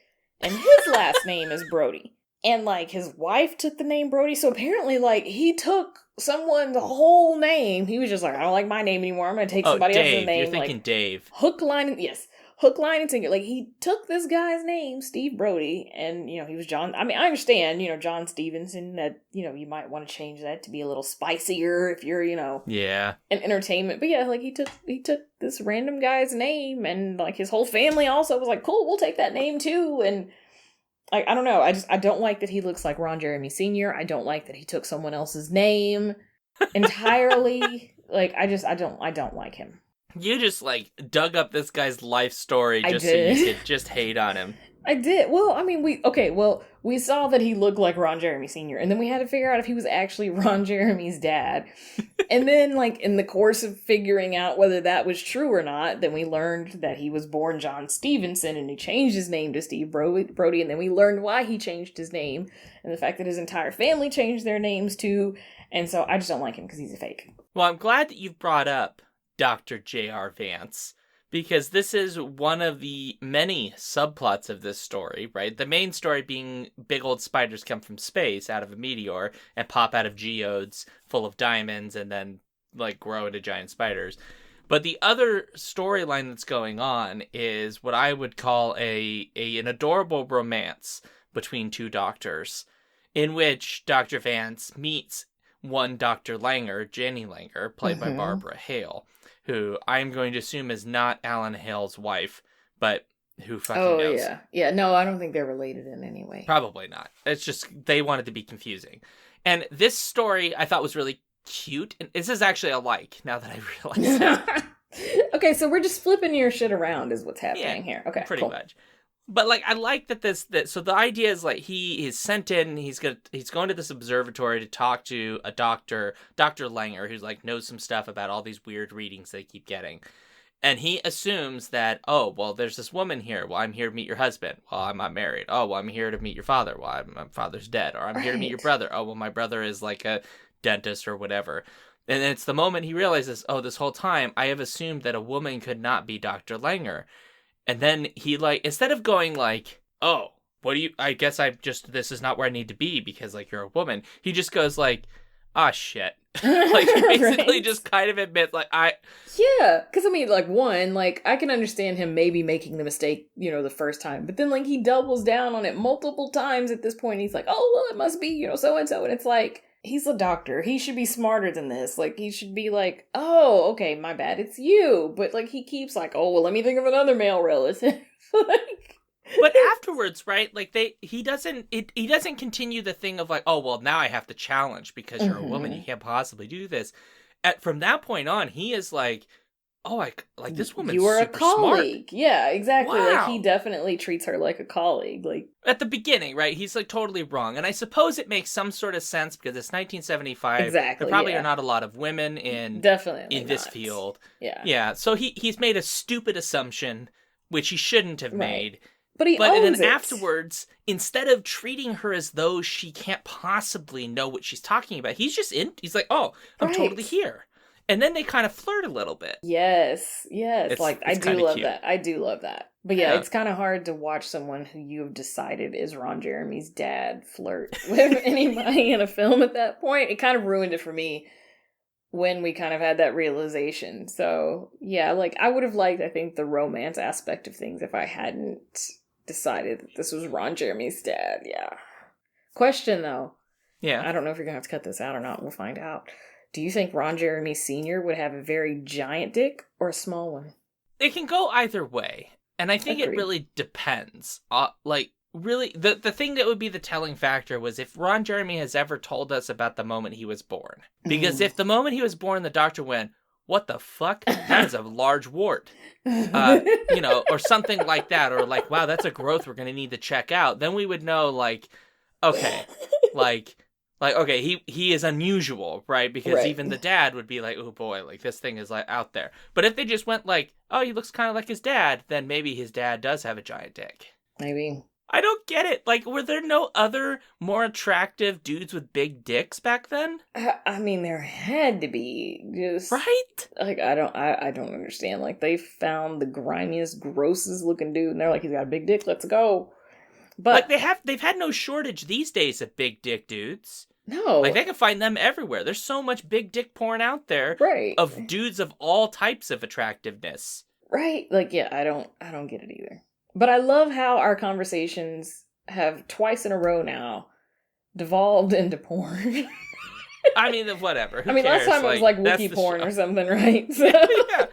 Speaker 2: And his last name is Brody. And, like, his wife took the name Brody. So apparently, like, he took someone's whole name. He was just like, I don't like my name anymore. I'm going to take somebody else's name.
Speaker 1: You're thinking
Speaker 2: like,
Speaker 1: Dave.
Speaker 2: Hook, line, and sinker. Like, he took this guy's name, Steve Brody, and, he was John. I mean, I understand, John Stevenson, that, you might want to change that to be a little spicier if you're,
Speaker 1: yeah,
Speaker 2: an entertainment. But yeah, like, he took this random guy's name, and, like, his whole family also was like, cool, we'll take that name too. And I don't know. I don't like that he looks like Ron Jeremy Sr. I don't like that he took someone else's name entirely. Like, I don't like him.
Speaker 1: You just, like, dug up this guy's life story just so you could just hate on him.
Speaker 2: I did. Well, I mean, we saw that he looked like Ron Jeremy Sr., and then we had to figure out if he was actually Ron Jeremy's dad. And then, like, in the course of figuring out whether that was true or not, then we learned that he was born John Stevenson and he changed his name to Steve Brody, and then we learned why he changed his name and the fact that his entire family changed their names too. And so I just don't like him because he's a fake.
Speaker 1: Well, I'm glad that you've brought up Dr. J.R. Vance, because this is one of the many subplots of this story, right? The main story being big old spiders come from space out of a meteor and pop out of geodes full of diamonds and then, like, grow into giant spiders. But the other storyline that's going on is what I would call an adorable romance between two doctors, in which Dr. Vance meets one Dr. Langer, Jenny Langer, played by Barbara Hale, who I'm going to assume is not Alan Hale's wife, but who fucking knows?
Speaker 2: Yeah, no, I don't think they're related in any way.
Speaker 1: Probably not. It's just they wanted to be confusing. And this story I thought was really cute, and this is actually a like, now that I realize that.
Speaker 2: Okay, so we're just flipping your shit around is what's happening here. Okay,
Speaker 1: pretty
Speaker 2: cool.
Speaker 1: much. But, like, I like that so the idea is, like, he is sent in, he's going to this observatory to talk to a Dr. Langer, who's, like, knows some stuff about all these weird readings they keep getting. And he assumes that, oh, well, there's this woman here. Well, I'm here to meet your husband. Well, I'm not married. Oh, well, I'm here to meet your father. Well, my father's dead. Or I'm here to meet your brother. Oh, well, my brother is, like, a dentist or whatever. And then it's the moment he realizes, oh, this whole time I have assumed that a woman could not be Dr. Langer. And then he, like, instead of going, like, oh, I guess this is not where I need to be because, like, you're a woman. He just goes, like, ah, shit. Like, he basically
Speaker 2: Right?
Speaker 1: just kind of admits, like,
Speaker 2: Yeah, because I mean, like, one, like, I can understand him maybe making the mistake, the first time, but then, like, he doubles down on it multiple times at this point. He's like, oh, well, it must be, so and so. And it's like, he's a doctor. He should be smarter than this. Like, he should be like, oh, okay, my bad, it's you. But, like, he keeps like, oh, well, let me think of another male relative. Like,
Speaker 1: but afterwards, right? Like, he doesn't continue the thing of, like, oh, well, now I have to challenge because you're a woman. You can't possibly do this. From that point on, he is like, oh, like this woman's
Speaker 2: you are a
Speaker 1: super
Speaker 2: colleague.
Speaker 1: smart.
Speaker 2: Yeah, exactly.
Speaker 1: Wow.
Speaker 2: Like, he definitely treats her like a colleague. Like,
Speaker 1: at the beginning, right? He's, like, totally wrong. And I suppose it makes some sort of sense because it's 1975.
Speaker 2: Exactly.
Speaker 1: There probably are not a lot of women in this field.
Speaker 2: Yeah.
Speaker 1: Yeah. So he's made a stupid assumption, which he shouldn't have made.
Speaker 2: But
Speaker 1: and then afterwards, instead of treating her as though she can't possibly know what she's talking about, he's like, oh, I'm totally here. And then they kind of flirt a little bit.
Speaker 2: Yes. I do love
Speaker 1: cute.
Speaker 2: that. I do love that. But yeah, it's kind of hard to watch someone who you have decided is Ron Jeremy's dad flirt with anybody in a film at that point. It kind of ruined it for me when we kind of had that realization. So yeah, like, I would have liked, I think, the romance aspect of things if I hadn't decided that this was Ron Jeremy's dad. Yeah. Question though.
Speaker 1: Yeah.
Speaker 2: I don't know if you're gonna have to cut this out or not. We'll find out. Do you think Ron Jeremy Sr. would have a very giant dick or a small one?
Speaker 1: It can go either way. And I think it really depends. Really, the thing that would be the telling factor was if Ron Jeremy has ever told us about the moment he was born. Because if the moment he was born, the doctor went, what the fuck? That is a large wart. Or something like that. Or like, wow, that's a growth we're going to need to check out. Then we would know, like, okay, okay, he is unusual, right? Because even the dad would be like, oh boy, like, this thing is, like, out there. But if they just went like, oh, he looks kind of like his dad, then maybe his dad does have a giant dick.
Speaker 2: Maybe.
Speaker 1: I don't get it. Like, were there no other more attractive dudes with big dicks back then?
Speaker 2: I mean, there had to be. Just,
Speaker 1: right?
Speaker 2: Like, I don't understand. Like, they found the grimiest, grossest looking dude, and they're like, he's got a big dick, let's go. But
Speaker 1: like, they've had no shortage these days of big dick dudes.
Speaker 2: No.
Speaker 1: Like, they can find them everywhere. There's so much big dick porn out there.
Speaker 2: Right.
Speaker 1: Of dudes of all types of attractiveness.
Speaker 2: Right. Like, yeah, I don't get it either. But I love how our conversations have twice in a row now devolved into porn.
Speaker 1: I mean, whatever. Who
Speaker 2: I mean,
Speaker 1: cares?
Speaker 2: last time it was like wiki porn or something, right? So.
Speaker 1: Yeah.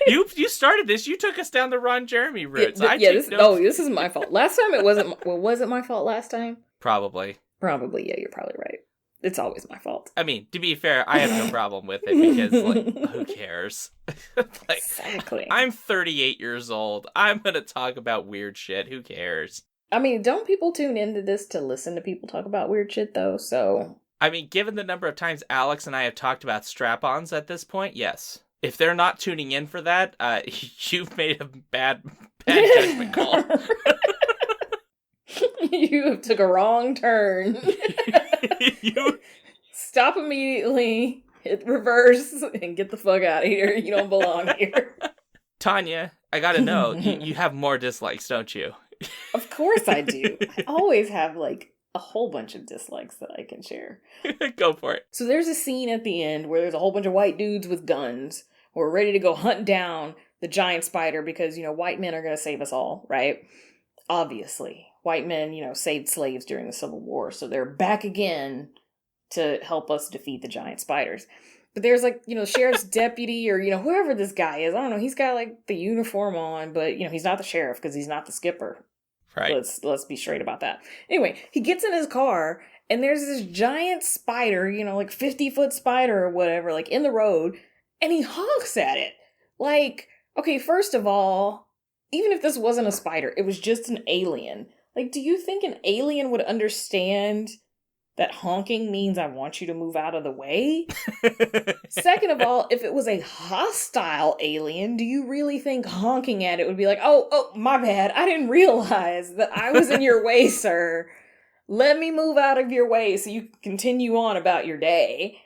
Speaker 1: You started this. You took us down the Ron Jeremy route.
Speaker 2: This is my fault. Last time it wasn't. Well, was it my fault last time?
Speaker 1: Probably.
Speaker 2: Yeah, you're probably right. It's always my fault.
Speaker 1: I mean, to be fair, I have no problem with it because, like, who cares? Like,
Speaker 2: exactly.
Speaker 1: I'm 38 years old. I'm going to talk about weird shit. Who cares?
Speaker 2: I mean, don't people tune into this to listen to people talk about weird shit, though? So,
Speaker 1: I mean, given the number of times Alex and I have talked about strap-ons at this point, yes. If they're not tuning in for that, you've made a bad judgment call.
Speaker 2: You took a wrong turn. Stop immediately, hit reverse, and get the fuck out of here. You don't belong here.
Speaker 1: Tanya, I gotta know, you have more dislikes, don't you?
Speaker 2: Of course I do. I always have, like, a whole bunch of dislikes that I can share.
Speaker 1: Go for it.
Speaker 2: So there's a scene at the end where there's a whole bunch of white dudes with guns who are ready to go hunt down the giant spider because, white men are going to save us all, right? Obviously. White men, saved slaves during the Civil War, so they're back again to help us defeat the giant spiders. But there's, like, sheriff's deputy or, whoever this guy is. I don't know. He's got, like, the uniform on, but, he's not the sheriff because he's not the skipper.
Speaker 1: Right.
Speaker 2: Let's be straight about that. Anyway, he gets in his car, and there's this giant spider, like 50-foot spider or whatever, like, in the road, and he honks at it. Like, okay, first of all, even if this wasn't a spider, it was just an alien. Like, do you think an alien would understand that honking means I want you to move out of the way? Second of all, if it was a hostile alien, do you really think honking at it would be like, oh, my bad, I didn't realize that I was in your way, sir. Let me move out of your way so you can continue on about your day.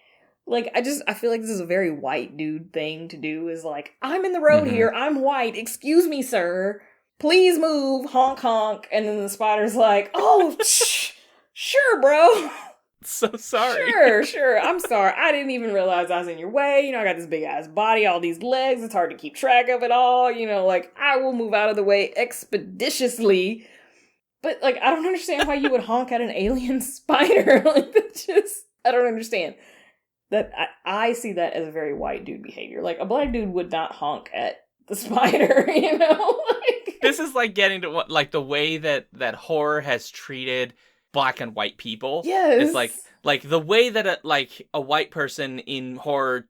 Speaker 2: Like, I feel like this is a very white dude thing to do, is like, I'm in the road here, I'm white, excuse me, sir. Please move, honk, honk. And then the spider's like, oh, sure, bro.
Speaker 1: So sorry.
Speaker 2: Sure. I'm sorry. I didn't even realize I was in your way. I got this big ass body, all these legs. It's hard to keep track of it all. Like, I will move out of the way expeditiously. But, like, I don't understand why you would honk at an alien spider. Like, I don't understand. That I see that as a very white dude behavior. Like, a black dude would not honk at the spider, Like,
Speaker 1: this is like getting to what, like, the way that horror has treated black and white people.
Speaker 2: Yes.
Speaker 1: It's like the way that a white person in horror,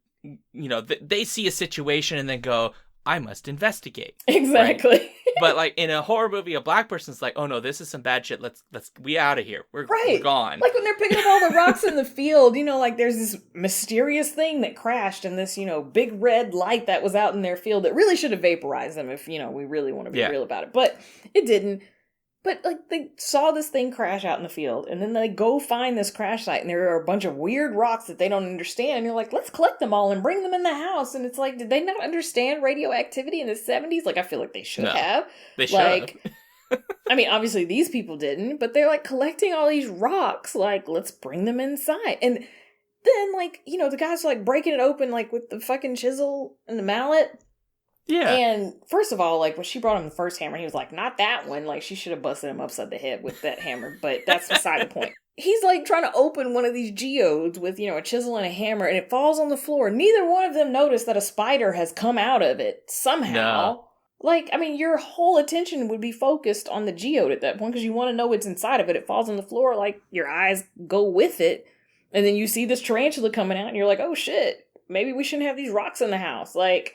Speaker 1: they see a situation and then go, I must investigate.
Speaker 2: Exactly.
Speaker 1: Right? But, like, in a horror movie, a black person's like, oh no, this is some bad shit. We out of here. We're gone.
Speaker 2: Like when they're picking up all the rocks in the field, like there's this mysterious thing that crashed and this, big red light that was out in their field that really should have vaporized them if, we really want to be real about it. But it didn't. But, like, they saw this thing crash out in the field, and then they go find this crash site, and there are a bunch of weird rocks that they don't understand, and you're like, let's collect them all and bring them in the house, and it's like, did they not understand radioactivity in the 70s? Like, I feel like they should have.
Speaker 1: They should.
Speaker 2: Like, I mean, obviously these people didn't, but they're, like, collecting all these rocks, like, let's bring them inside. And then, like, the guys are, like, breaking it open, like, with the fucking chisel and the mallet.
Speaker 1: Yeah.
Speaker 2: And first of all, like, when she brought him the first hammer, he was like, not that one. Like, she should have busted him upside the head with that hammer, but that's beside the point. He's, like, trying to open one of these geodes with, a chisel and a hammer, and it falls on the floor. Neither one of them noticed that a spider has come out of it somehow.
Speaker 1: No.
Speaker 2: Like, I mean, your whole attention would be focused on the geode at that point because you want to know what's inside of it. It falls on the floor, like, your eyes go with it. And then you see this tarantula coming out, and you're like, oh, shit, maybe we shouldn't have these rocks in the house. Like,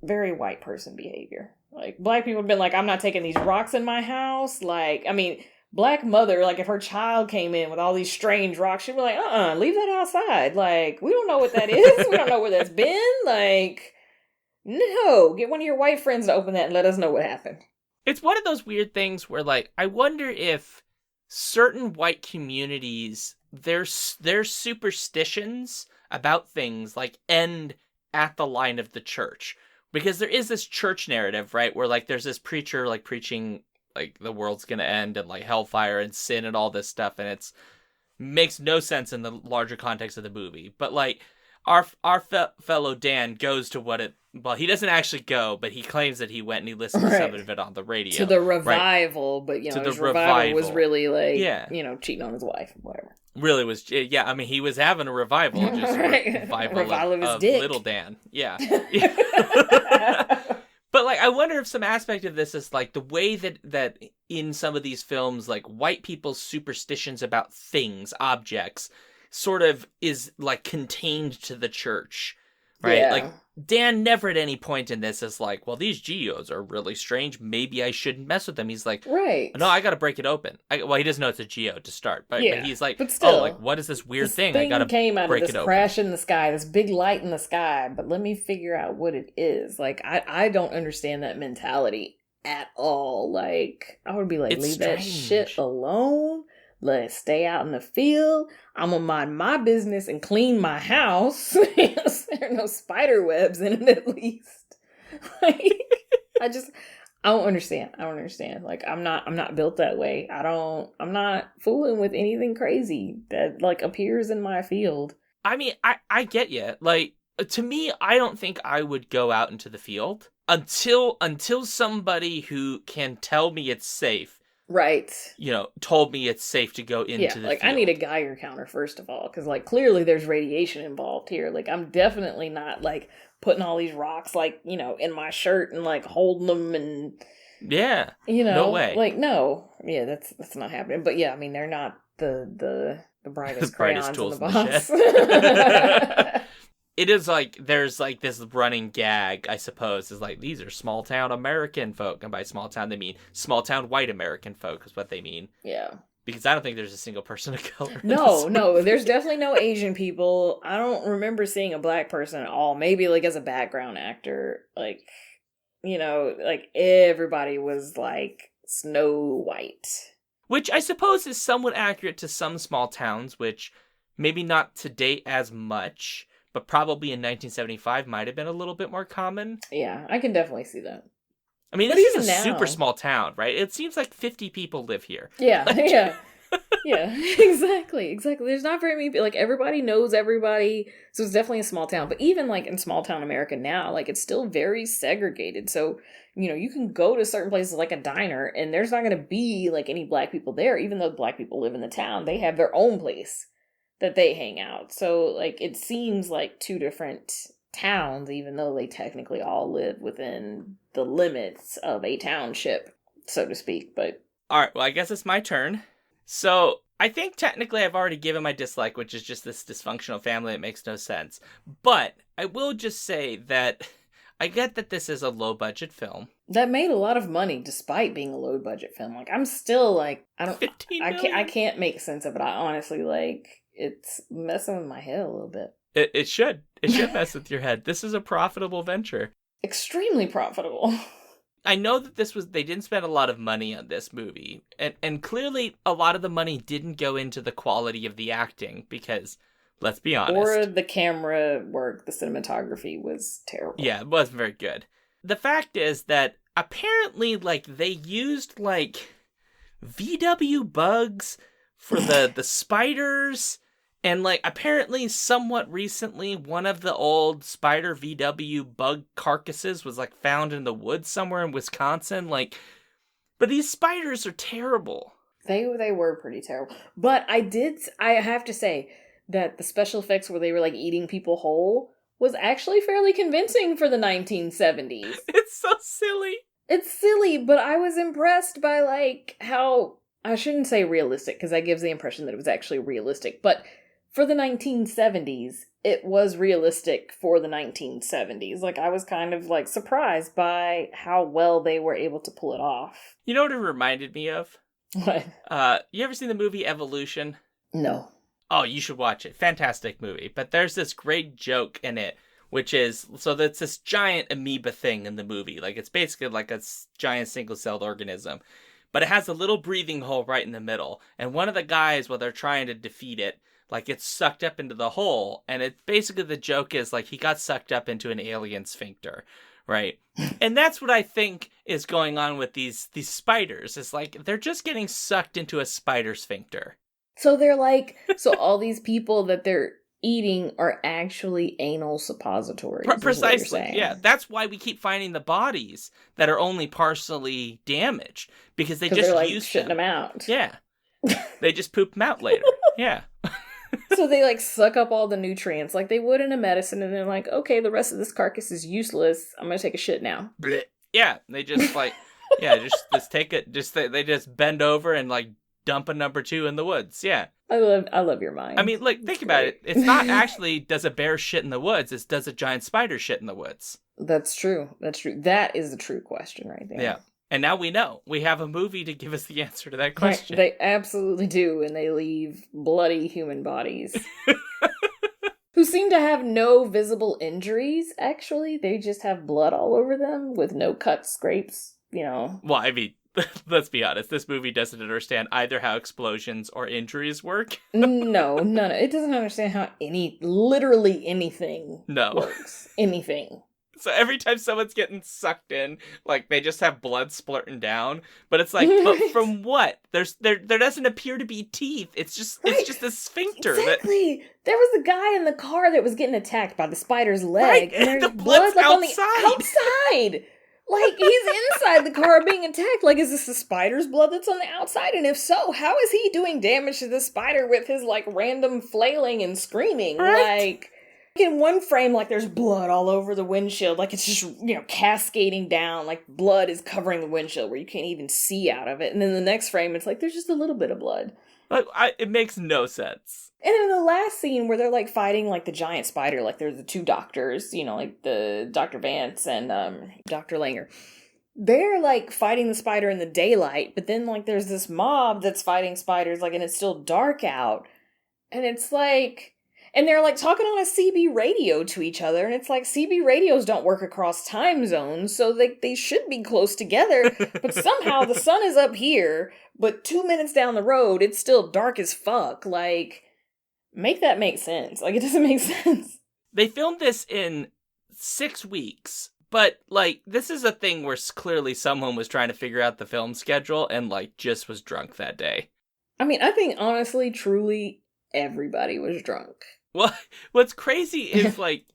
Speaker 2: very white person behavior. Like, black people have been like, I'm not taking these rocks in my house. Like, I mean, black mother, like, if her child came in with all these strange rocks, she'd be like, leave that outside. Like, we don't know what that is. We don't know where that's been. Like, no, get one of your white friends to open that and let us know what happened.
Speaker 1: It's one of those weird things where, like, I wonder if certain white communities, their superstitions about things, like, end at the line of the church. Because there is this church narrative, right, where, like, there's this preacher, like, preaching, like, the world's gonna end and, like, hellfire and sin and all this stuff, and it's makes no sense in the larger context of the movie. But, like, our fellow Dan goes to well, he doesn't actually go, but he claims that he went and he listened to some of it on the radio.
Speaker 2: To the revival, right? But, his revival was really, like, cheating on his wife or whatever.
Speaker 1: Really was, yeah, I mean, he was having a revival, just revival of his dick. Little Dan. Yeah. But, like, I wonder if some aspect of this is, like, the way that in some of these films, like, white people's superstitions about things, objects, sort of is, like, contained to the church. right?
Speaker 2: Yeah.
Speaker 1: Like, Dan never at any point in this is like, well, these geodes are really strange. Maybe I shouldn't mess with them. He's like,
Speaker 2: Right.
Speaker 1: no, I got to break it open. Well, he doesn't know it's a geode to start, but
Speaker 2: Yeah,
Speaker 1: he's like,
Speaker 2: but still,
Speaker 1: oh, like, what is this weird
Speaker 2: this
Speaker 1: thing? I got to
Speaker 2: came out of
Speaker 1: break
Speaker 2: this
Speaker 1: it open.
Speaker 2: crash in the sky, this big light in the sky, but let me figure out what it is. Like, I don't understand that mentality at all. Like, I would be like,
Speaker 1: It's
Speaker 2: leave that
Speaker 1: strange.
Speaker 2: shit alone. Let's stay out in the field. I'm gonna mind my business and clean my house. There are no spider webs in it, at least. Like, I don't understand. I don't understand. Like, I'm not built that way. I'm not fooling with anything crazy that like appears in my field.
Speaker 1: I mean, I get you. Like, to me, I don't think I would go out into the field until somebody who can tell me it's safe,
Speaker 2: Right.
Speaker 1: told me it's safe to go into the
Speaker 2: like
Speaker 1: field.
Speaker 2: I need a Geiger counter first of all, because like clearly there's radiation involved here. Like, I'm definitely not like putting all these rocks like in my shirt and like holding them and
Speaker 1: Yeah. No way.
Speaker 2: Like, no. Yeah, that's not happening. But yeah, I mean, they're not the brightest crayons
Speaker 1: tools
Speaker 2: in the
Speaker 1: in
Speaker 2: box.
Speaker 1: the It is like, there's like this running gag, I suppose, is like, these are small town American folk. And by small town, they mean small town white American folk is what they mean.
Speaker 2: Yeah.
Speaker 1: Because I don't think there's a single person of color.
Speaker 2: No, there's definitely no Asian people. I don't remember seeing a black person at all. Maybe like as a background actor, like, like everybody was like Snow White.
Speaker 1: Which I suppose is somewhat accurate to some small towns, which maybe not to date as much, but probably in 1975 might have been a little bit more common.
Speaker 2: Yeah, I can definitely see that.
Speaker 1: I mean,
Speaker 2: But
Speaker 1: this is
Speaker 2: even
Speaker 1: a
Speaker 2: now-
Speaker 1: super small town, right? It seems like 50 people live here.
Speaker 2: Yeah, yeah. Yeah, exactly. There's not very many people. Like, everybody knows everybody, so it's definitely a small town. But even like in small town America now, like, it's still very segregated. So, you can go to certain places like a diner and there's not going to be like any black people there. Even though black people live in the town, they have their own place that they hang out. So like, it seems like two different towns, even though they technically all live within the limits of a township, so to speak. But
Speaker 1: All right, well, I guess it's my turn. So I think technically I've already given my dislike, which is just this dysfunctional family that makes no sense. But I will just say that I get that this is a low-budget film.
Speaker 2: that made a lot of money despite being a low budget film. Like, I'm still like, I can't make sense of it. I honestly, like, it's messing with my head a little bit.
Speaker 1: It should mess with your head. This is a profitable venture.
Speaker 2: Extremely profitable.
Speaker 1: I know that they didn't spend a lot of money on this movie, and clearly a lot of the money didn't go into the quality of the acting, because, let's be honest.
Speaker 2: Or the camera work, the cinematography was terrible.
Speaker 1: Yeah, it wasn't very good. The fact is that apparently, like, they used, like, VW bugs for the spiders, and, like, apparently somewhat recently, one of the old spider VW bug carcasses was, like, found in the woods somewhere in Wisconsin. Like, but these spiders are terrible.
Speaker 2: They were pretty terrible. But I have to say that the special effects where they were, like, eating people whole was actually fairly convincing for the 1970s.
Speaker 1: It's so silly.
Speaker 2: It's silly, but I was impressed by, like, how, I shouldn't say realistic, because that gives the impression that it was actually realistic, but for the 1970s, it was realistic for the 1970s. Like, I was kind of, like, surprised by how well they were able to pull it off.
Speaker 1: You know what it reminded me of?
Speaker 2: What?
Speaker 1: You ever seen the movie Evolution?
Speaker 2: No.
Speaker 1: Oh, you should watch it. Fantastic movie. But there's this great joke in it, which is, so that's this giant amoeba thing in the movie. Like, it's basically like a giant single-celled organism. But it has a little breathing hole right in the middle. And one of the guys, while they're trying to defeat it, like, gets sucked up into the hole. And it basically, the joke is, like, he got sucked up into an alien sphincter, right? And that's what I think is going on with these spiders. It's like, they're just getting sucked into a spider sphincter.
Speaker 2: So they're like, so all these people that they're eating are actually anal suppositories.
Speaker 1: Precisely, yeah. That's why we keep finding the bodies that are only partially damaged, because they just
Speaker 2: like
Speaker 1: use
Speaker 2: shitting them out.
Speaker 1: Yeah, they just poop them out later. Yeah.
Speaker 2: So they like suck up all the nutrients like they would in a medicine, and they're like, okay, the rest of this carcass is useless. I'm gonna take a shit now.
Speaker 1: Blech. Yeah, they just like, yeah, just take it. They just bend over and like dump a number 2 in the woods. Yeah.
Speaker 2: I love your mind.
Speaker 1: I mean, like, think about it. It's not actually does a bear shit in the woods. It's does a giant spider shit in the woods.
Speaker 2: That's true. That's true. That is the true question right there.
Speaker 1: Yeah. And now we know. We have a movie to give us the answer to that question.
Speaker 2: They absolutely do, and they leave bloody human bodies. Who seem to have no visible injuries, actually. They just have blood all over them with no cuts, scrapes, you know.
Speaker 1: Well, I mean, let's be honest. This movie doesn't understand either how explosions or injuries work.
Speaker 2: No, none. It doesn't understand how literally anything works. Anything.
Speaker 1: So every time someone's getting sucked in, like, they just have blood splurting down. But it's like, but from what? There doesn't appear to be teeth. It's just a sphincter.
Speaker 2: Exactly. There was a guy in the car that was getting attacked by the spider's leg.
Speaker 1: Right.
Speaker 2: And there's
Speaker 1: the
Speaker 2: blood like,
Speaker 1: outside.
Speaker 2: On the outside. Like, he's inside the car being attacked. Like, is this the spider's blood that's on the outside? And if so, how is he doing damage to the spider with his, like, random flailing and screaming?
Speaker 1: Right.
Speaker 2: Like, in one frame, like, there's blood all over the windshield. Like, it's just, you know, cascading down. Like, blood is covering the windshield where you can't even see out of it. And then the next frame, it's like, there's just a little bit of blood.
Speaker 1: Like, it makes no sense.
Speaker 2: And in the last scene where they're, like, fighting, like, the giant spider, like, there's the two doctors, you know, like, the Dr. Vance and Dr. Langer. They're, like, fighting the spider in the daylight, but then, like, there's this mob that's fighting spiders, like, and it's still dark out. And it's, like... And they're, like, talking on a CB radio to each other, and it's like, CB radios don't work across time zones, so they should be close together, but somehow the sun is up here, but 2 minutes down the road, it's still dark as fuck. Like, make that make sense. Like, it doesn't make sense.
Speaker 1: They filmed this in 6 weeks, but, like, this is a thing where clearly someone was trying to figure out the film schedule and, like, just was drunk that day.
Speaker 2: I mean, I think, honestly, truly, everybody was drunk.
Speaker 1: Well, what's crazy is, like,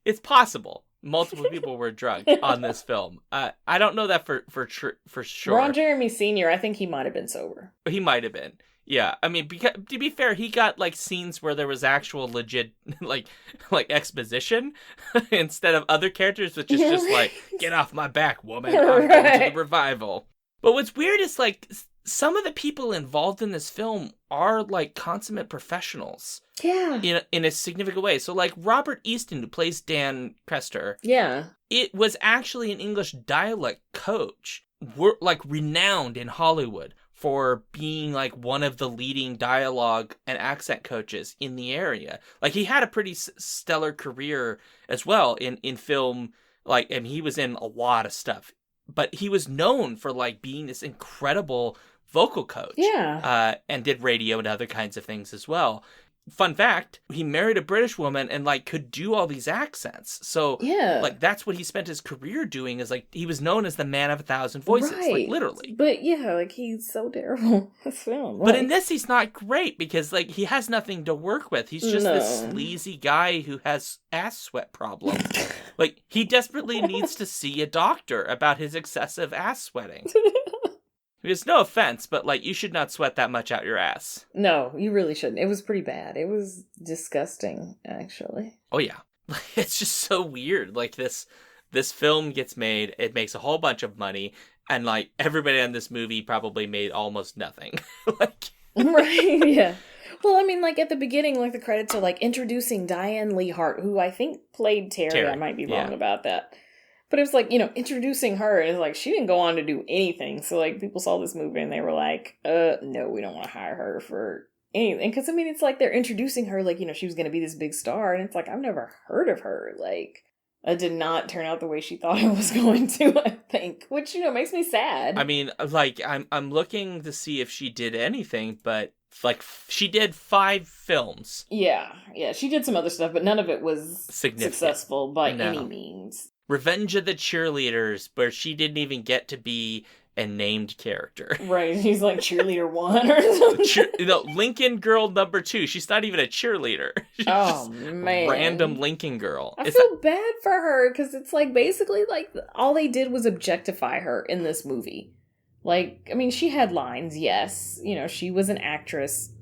Speaker 1: it's possible multiple people were drunk on this film. I don't know that for sure.
Speaker 2: Ron Jeremy Sr., I think he might have been sober.
Speaker 1: He might have been. Yeah, I mean, because, to be fair, he got, like, scenes where there was actual legit, like exposition instead of other characters, which is just like, get off my back, woman, I'm going to the revival. But what's weird is, like, some of the people involved in this film are, like, consummate professionals.
Speaker 2: Yeah.
Speaker 1: In a significant way. So, like, Robert Easton, who plays Dan Crester.
Speaker 2: Yeah.
Speaker 1: It was actually an English dialect coach. Like, renowned in Hollywood for being, like, one of the leading dialogue and accent coaches in the area. Like, he had a pretty stellar career as well in film. Like, and he was in a lot of stuff. But he was known for, like, being this incredible vocal coach.
Speaker 2: Yeah.
Speaker 1: And did radio and other kinds of things as well. Fun fact, he married a British woman and, like, could do all these accents. So,
Speaker 2: yeah,
Speaker 1: like, that's what he spent his career doing, is, like, he was known as the man of 1,000 voices,
Speaker 2: right.
Speaker 1: like, literally.
Speaker 2: But, yeah, like, he's so terrible. This film.
Speaker 1: But in this, he's not great because, like, he has nothing to work with. He's just this sleazy guy who has ass sweat problems. Like, he desperately needs to see a doctor about his excessive ass sweating. Because, no offense, but, like, you should not sweat that much out your ass.
Speaker 2: No, you really shouldn't. It was pretty bad. It was disgusting, actually.
Speaker 1: Oh, yeah. It's just so weird. Like, this film gets made, it makes a whole bunch of money, and, like, everybody in this movie probably made almost nothing. Like...
Speaker 2: Right, yeah. Well, I mean, like, at the beginning, like, the credits are, like, introducing Diane Lee Hart, who I think played Terry. I might be wrong about that. But it was like, you know, introducing her, and it's like, she didn't go on to do anything. So, like, people saw this movie, and they were like, no, we don't want to hire her for anything. Because, I mean, it's like they're introducing her, like, you know, she was going to be this big star, and it's like, I've never heard of her. Like, it did not turn out the way she thought it was going to, I think. Which, you know, makes me sad.
Speaker 1: I mean, like, I'm looking to see if she did anything, but, like, she did 5 films.
Speaker 2: Yeah, she did some other stuff, but none of it was successful by any means.
Speaker 1: Revenge of the Cheerleaders, where she didn't even get to be a named character.
Speaker 2: Right, she's like cheerleader 1 or something.
Speaker 1: Lincoln Girl number 2. She's not even a cheerleader. She's
Speaker 2: just man,
Speaker 1: random Lincoln Girl.
Speaker 2: I feel bad for her, because it's like, basically, like, all they did was objectify her in this movie. Like, I mean, she had lines, yes. You know, she was an actress,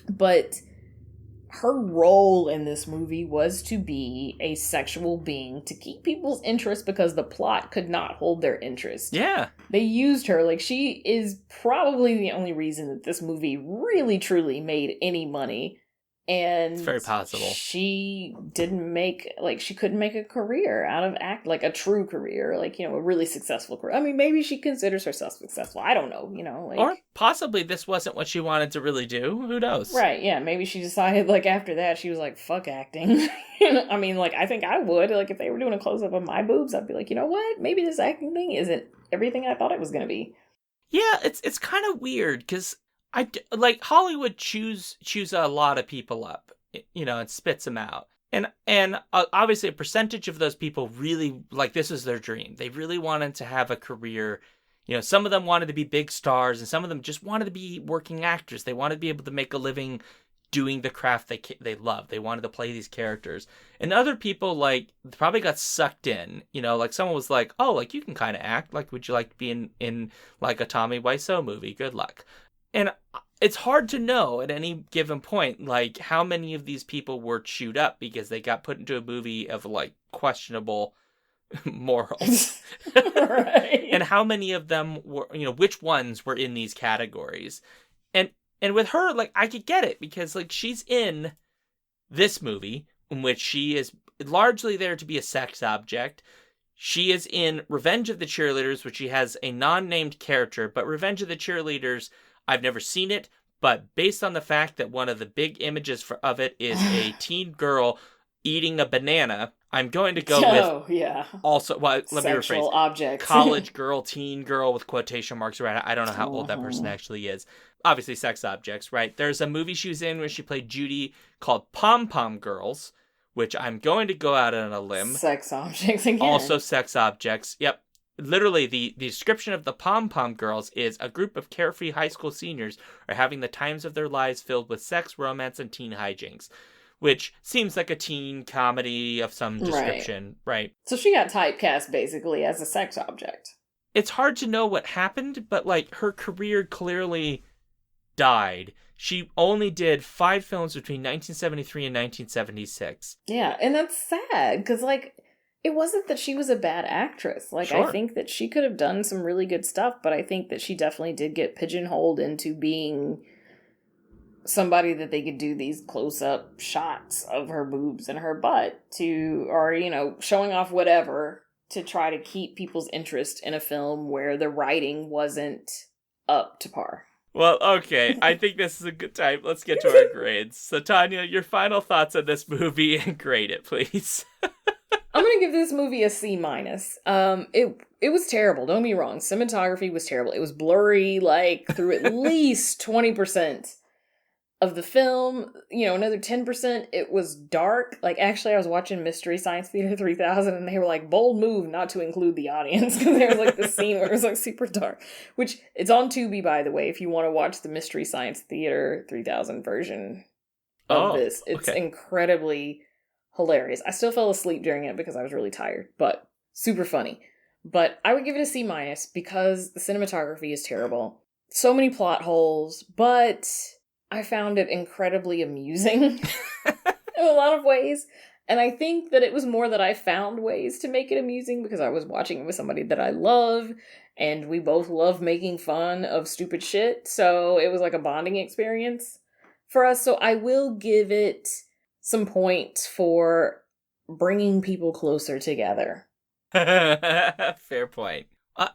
Speaker 2: but her role in this movie was to be a sexual being to keep people's interest because the plot could not hold their interest.
Speaker 1: Yeah.
Speaker 2: They used her. Like, she is probably the only reason that this movie really, truly made any money. And
Speaker 1: it's very possible.
Speaker 2: She didn't make, like, she couldn't make a career out of like a true career, like, you know, a really successful career. I mean, maybe she considers herself successful. I don't know, you know. Like,
Speaker 1: or possibly this wasn't what she wanted to really do. Who knows?
Speaker 2: Right, yeah. Maybe she decided, like, after that, she was like, fuck acting. I mean, like, I think I would. Like, if they were doing a close-up of my boobs, I'd be like, you know what? Maybe this acting thing isn't everything I thought it was going to be.
Speaker 1: Yeah, it's kind of weird, because like Hollywood chews a lot of people up, you know, and spits them out. And obviously a percentage of those people really, like, this was their dream. They really wanted to have a career. You know, some of them wanted to be big stars, and some of them just wanted to be working actors. They wanted to be able to make a living doing the craft they love. They wanted to play these characters. And other people, like, probably got sucked in. You know, like, someone was like, oh, like, you can kind of act. Like, would you like to be in like, a Tommy Wiseau movie? Good luck. And it's hard to know at any given point, like, how many of these people were chewed up because they got put into a movie of, like, questionable morals.
Speaker 2: Right.
Speaker 1: And how many of them were, you know, which ones were in these categories. And with her, like, I could get it, because, like, she's in this movie in which she is largely there to be a sex object. She is in Revenge of the Cheerleaders, which she has a non-named character, but Revenge of the Cheerleaders, I've never seen it, but based on the fact that one of the big images of it is a teen girl eating a banana, I'm going to go with
Speaker 2: yeah.
Speaker 1: Also, well, let me rephrase.
Speaker 2: Objects.
Speaker 1: College girl, teen girl with quotation marks around it. I don't know how old that person actually is. Obviously, sex objects, right? There's a movie she was in where she played Judy called Pom Pom Girls, which I'm going to go out on a limb.
Speaker 2: Sex objects again.
Speaker 1: Also sex objects. Yep. Literally, the description of the Pom Pom Girls is a group of carefree high school seniors are having the times of their lives filled with sex, romance, and teen hijinks, which seems like a teen comedy of some description, right?
Speaker 2: So she got typecast, basically, as a sex object.
Speaker 1: It's hard to know what happened, but, like, her career clearly died. She only did 5 films between 1973 and 1976.
Speaker 2: Yeah, and that's sad, because, like, it wasn't that she was a bad actress. Like,
Speaker 1: Sure.
Speaker 2: I think that she could have done some really good stuff, but I think that she definitely did get pigeonholed into being somebody that they could do these close-up shots of her boobs and her butt to, or, you know, showing off whatever to try to keep people's interest in a film where the writing wasn't up to par.
Speaker 1: Well, okay, I think this is a good time. Let's get to our grades. So, Tanya, your final thoughts on this movie, and grade it, please.
Speaker 2: I'm gonna give this movie a C-. It was terrible, don't be wrong. Cinematography was terrible. It was blurry, like, through at least 20% of the film. You know, another 10%, it was dark. Like, actually, I was watching Mystery Science Theater 3000, and they were like, bold move not to include the audience, because there was, like, this scene where it was, like, super dark. Which, it's on Tubi, by the way, if you want to watch the Mystery Science Theater 3000 version of this. It's incredibly hilarious. I still fell asleep during it because I was really tired, but super funny. But I would give it a C- because the cinematography is terrible. So many plot holes, but I found it incredibly amusing in a lot of ways. And I think that it was more that I found ways to make it amusing because I was watching it with somebody that I love, and we both love making fun of stupid shit. So it was like a bonding experience for us. So I will give it some points for bringing people closer together.
Speaker 1: Fair point.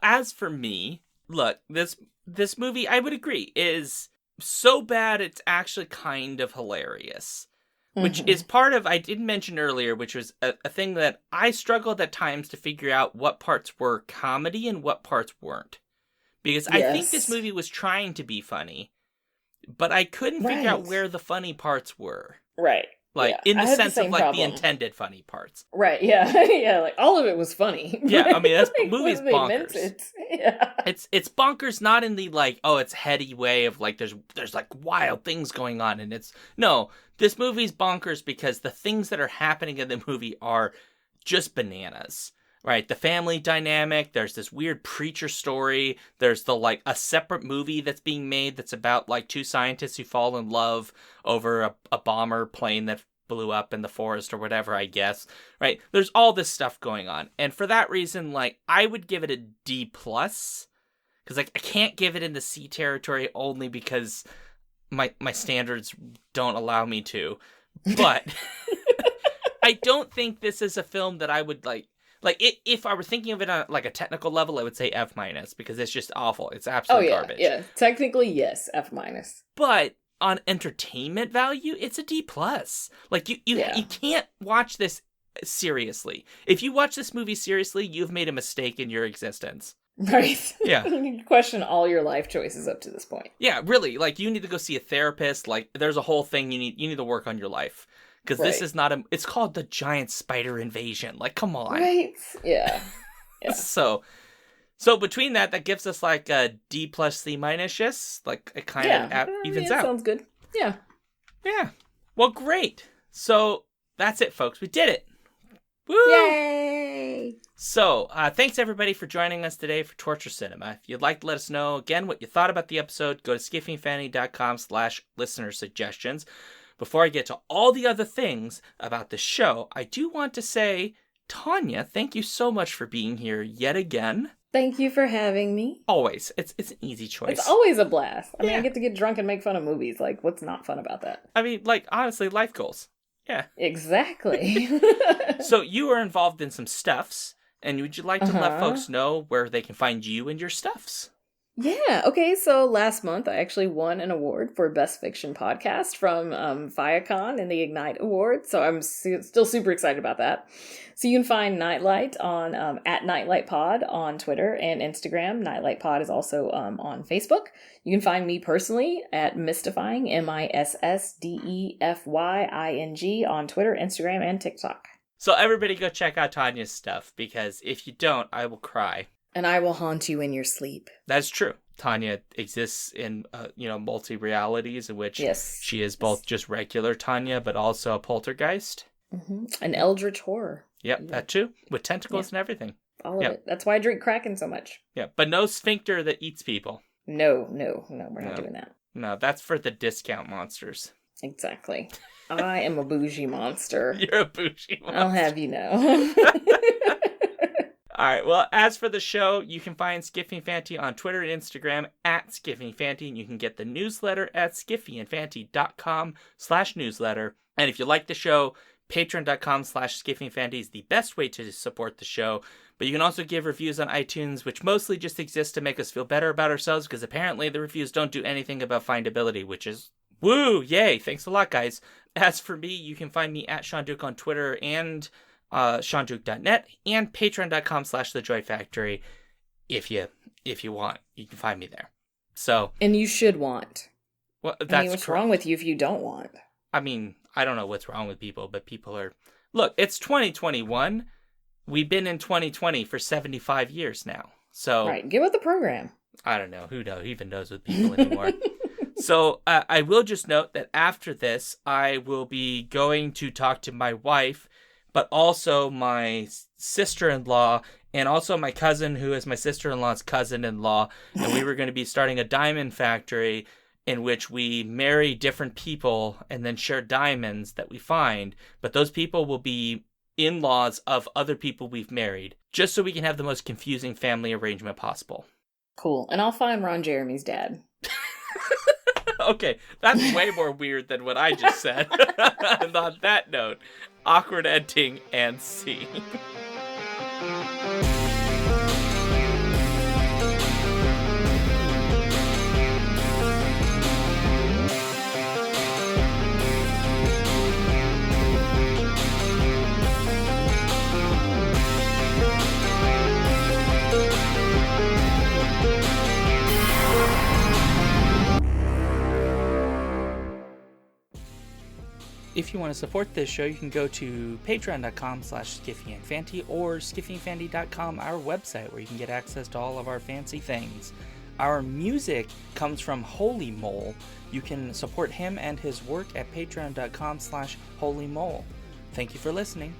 Speaker 1: As for me, look, this movie, I would agree, is so bad it's actually kind of hilarious. Which is part of, I did mention earlier, which was a thing that I struggled at times to figure out what parts were comedy and what parts weren't. Because I think this movie was trying to be funny, but I couldn't figure out where the funny parts were.
Speaker 2: Right.
Speaker 1: Like, in the sense of, like, the intended funny parts.
Speaker 2: Right, yeah. Yeah, like, all of it was funny.
Speaker 1: Yeah, I mean, that's
Speaker 2: like,
Speaker 1: movie's bonkers.
Speaker 2: Yeah.
Speaker 1: It's bonkers not in the, like, oh, it's heady way of, like, there's like, wild things going on, and no, this movie's bonkers because the things that are happening in the movie are just bananas. right? The family dynamic, there's this weird preacher story, there's a separate movie that's being made that's about like two scientists who fall in love over a bomber plane that blew up in the forest or whatever, I guess, right? There's all this stuff going on. And for that reason, like, I would give it a D+, because like I can't give it in the C territory only because my standards don't allow me to. But I don't think this is a film that I would if I were thinking of it on like a technical level, I would say F- because it's just awful. It's absolute garbage.
Speaker 2: Yeah, technically yes, F-.
Speaker 1: But on entertainment value, it's a D+. Like you can't watch this seriously. If you watch this movie seriously, you've made a mistake in your existence.
Speaker 2: Right.
Speaker 1: Yeah.
Speaker 2: You question all your life choices up to this point.
Speaker 1: Yeah, really. Like, you need to go see a therapist. Like, there's a whole thing you need to work on your life. Because this is not it's called The Giant Spider Invasion. Like, come on.
Speaker 2: Right. Yeah.
Speaker 1: So between that gives us like a D+, C-. Like, it kind of evens out.
Speaker 2: Sounds good. Yeah.
Speaker 1: Yeah. Well, great. So that's it, folks. We did it. Woo!
Speaker 2: Yay!
Speaker 1: So, thanks everybody for joining us today for Torture Cinema. If you'd like to let us know, again, what you thought about the episode, go to skiffyandfanny.com/listener suggestions. Before I get to all the other things about the show, I do want to say, Tanya, thank you so much for being here yet again.
Speaker 2: Thank you for having me.
Speaker 1: Always. It's an easy choice.
Speaker 2: It's always a blast. I mean, I get to get drunk and make fun of movies. Like, what's not fun about that?
Speaker 1: I mean, like, honestly, life goals. Yeah.
Speaker 2: Exactly.
Speaker 1: So you are involved in some stuffs, and would you like to let folks know where they can find you and your stuffs?
Speaker 2: Yeah. Okay. So last month, I actually won an award for Best Fiction Podcast from Viacom in the Ignite Award. So I'm still super excited about that. So you can find Nightlight on at Nightlight Pod on Twitter and Instagram. Nightlight Pod is also on Facebook. You can find me personally at Missdefying, MISSDEFYING on Twitter, Instagram, and TikTok.
Speaker 1: So everybody go check out Tanya's stuff, because if you don't, I will cry.
Speaker 2: And I will haunt you in your sleep.
Speaker 1: That's true. Tanya exists in, multi-realities in which she is both just regular Tanya, but also a poltergeist.
Speaker 2: Mm-hmm. An eldritch horror.
Speaker 1: Yep, that too. With tentacles and everything.
Speaker 2: All of it. That's why I drink Kraken so much.
Speaker 1: Yeah, but no sphincter that eats people.
Speaker 2: No, we're not doing that.
Speaker 1: No, that's for the discount monsters.
Speaker 2: Exactly. I am a bougie monster.
Speaker 1: You're a bougie monster.
Speaker 2: I'll have you know.
Speaker 1: All right, well, as for the show, you can find Skiffy and Fanty on Twitter and Instagram at Skiffy and Fanty, and you can get the newsletter at skiffyandfanty.com/newsletter. And if you like the show, patreon.com/skiffyandfanty is the best way to support the show. But you can also give reviews on iTunes, which mostly just exist to make us feel better about ourselves, because apparently the reviews don't do anything about findability, which is woo, yay, thanks a lot, guys. As for me, you can find me at Sean Duke on Twitter and SeanDuke.net and patreon.com/thejoyfactory. If you want, you can find me there. So,
Speaker 2: and you should want.
Speaker 1: Well, that's
Speaker 2: I mean, what's wrong with you if you don't want?
Speaker 1: I mean, I don't know what's wrong with people, but people are. Look, it's 2021. We've been in 2020 for 75 years now. So,
Speaker 2: right, get with the program.
Speaker 1: I don't know who even knows with people anymore. So I will just note that after this, I will be going to talk to my wife, but also my sister-in-law, and also my cousin, who is my sister-in-law's cousin-in-law. And we were going to be starting a diamond factory in which we marry different people and then share diamonds that we find. But those people will be in-laws of other people we've married, just so we can have the most confusing family arrangement possible.
Speaker 2: Cool. And I'll find Ron Jeremy's dad.
Speaker 1: Okay, that's way more weird than what I just said. And on that note, awkward ending and scene. If you want to support this show, you can go to patreon.com/skiffyandfanty or skiffyandfanty.com, our website, where you can get access to all of our fancy things. Our music comes from Holy Mole. You can support him and his work at patreon.com/holymole. Thank you for listening.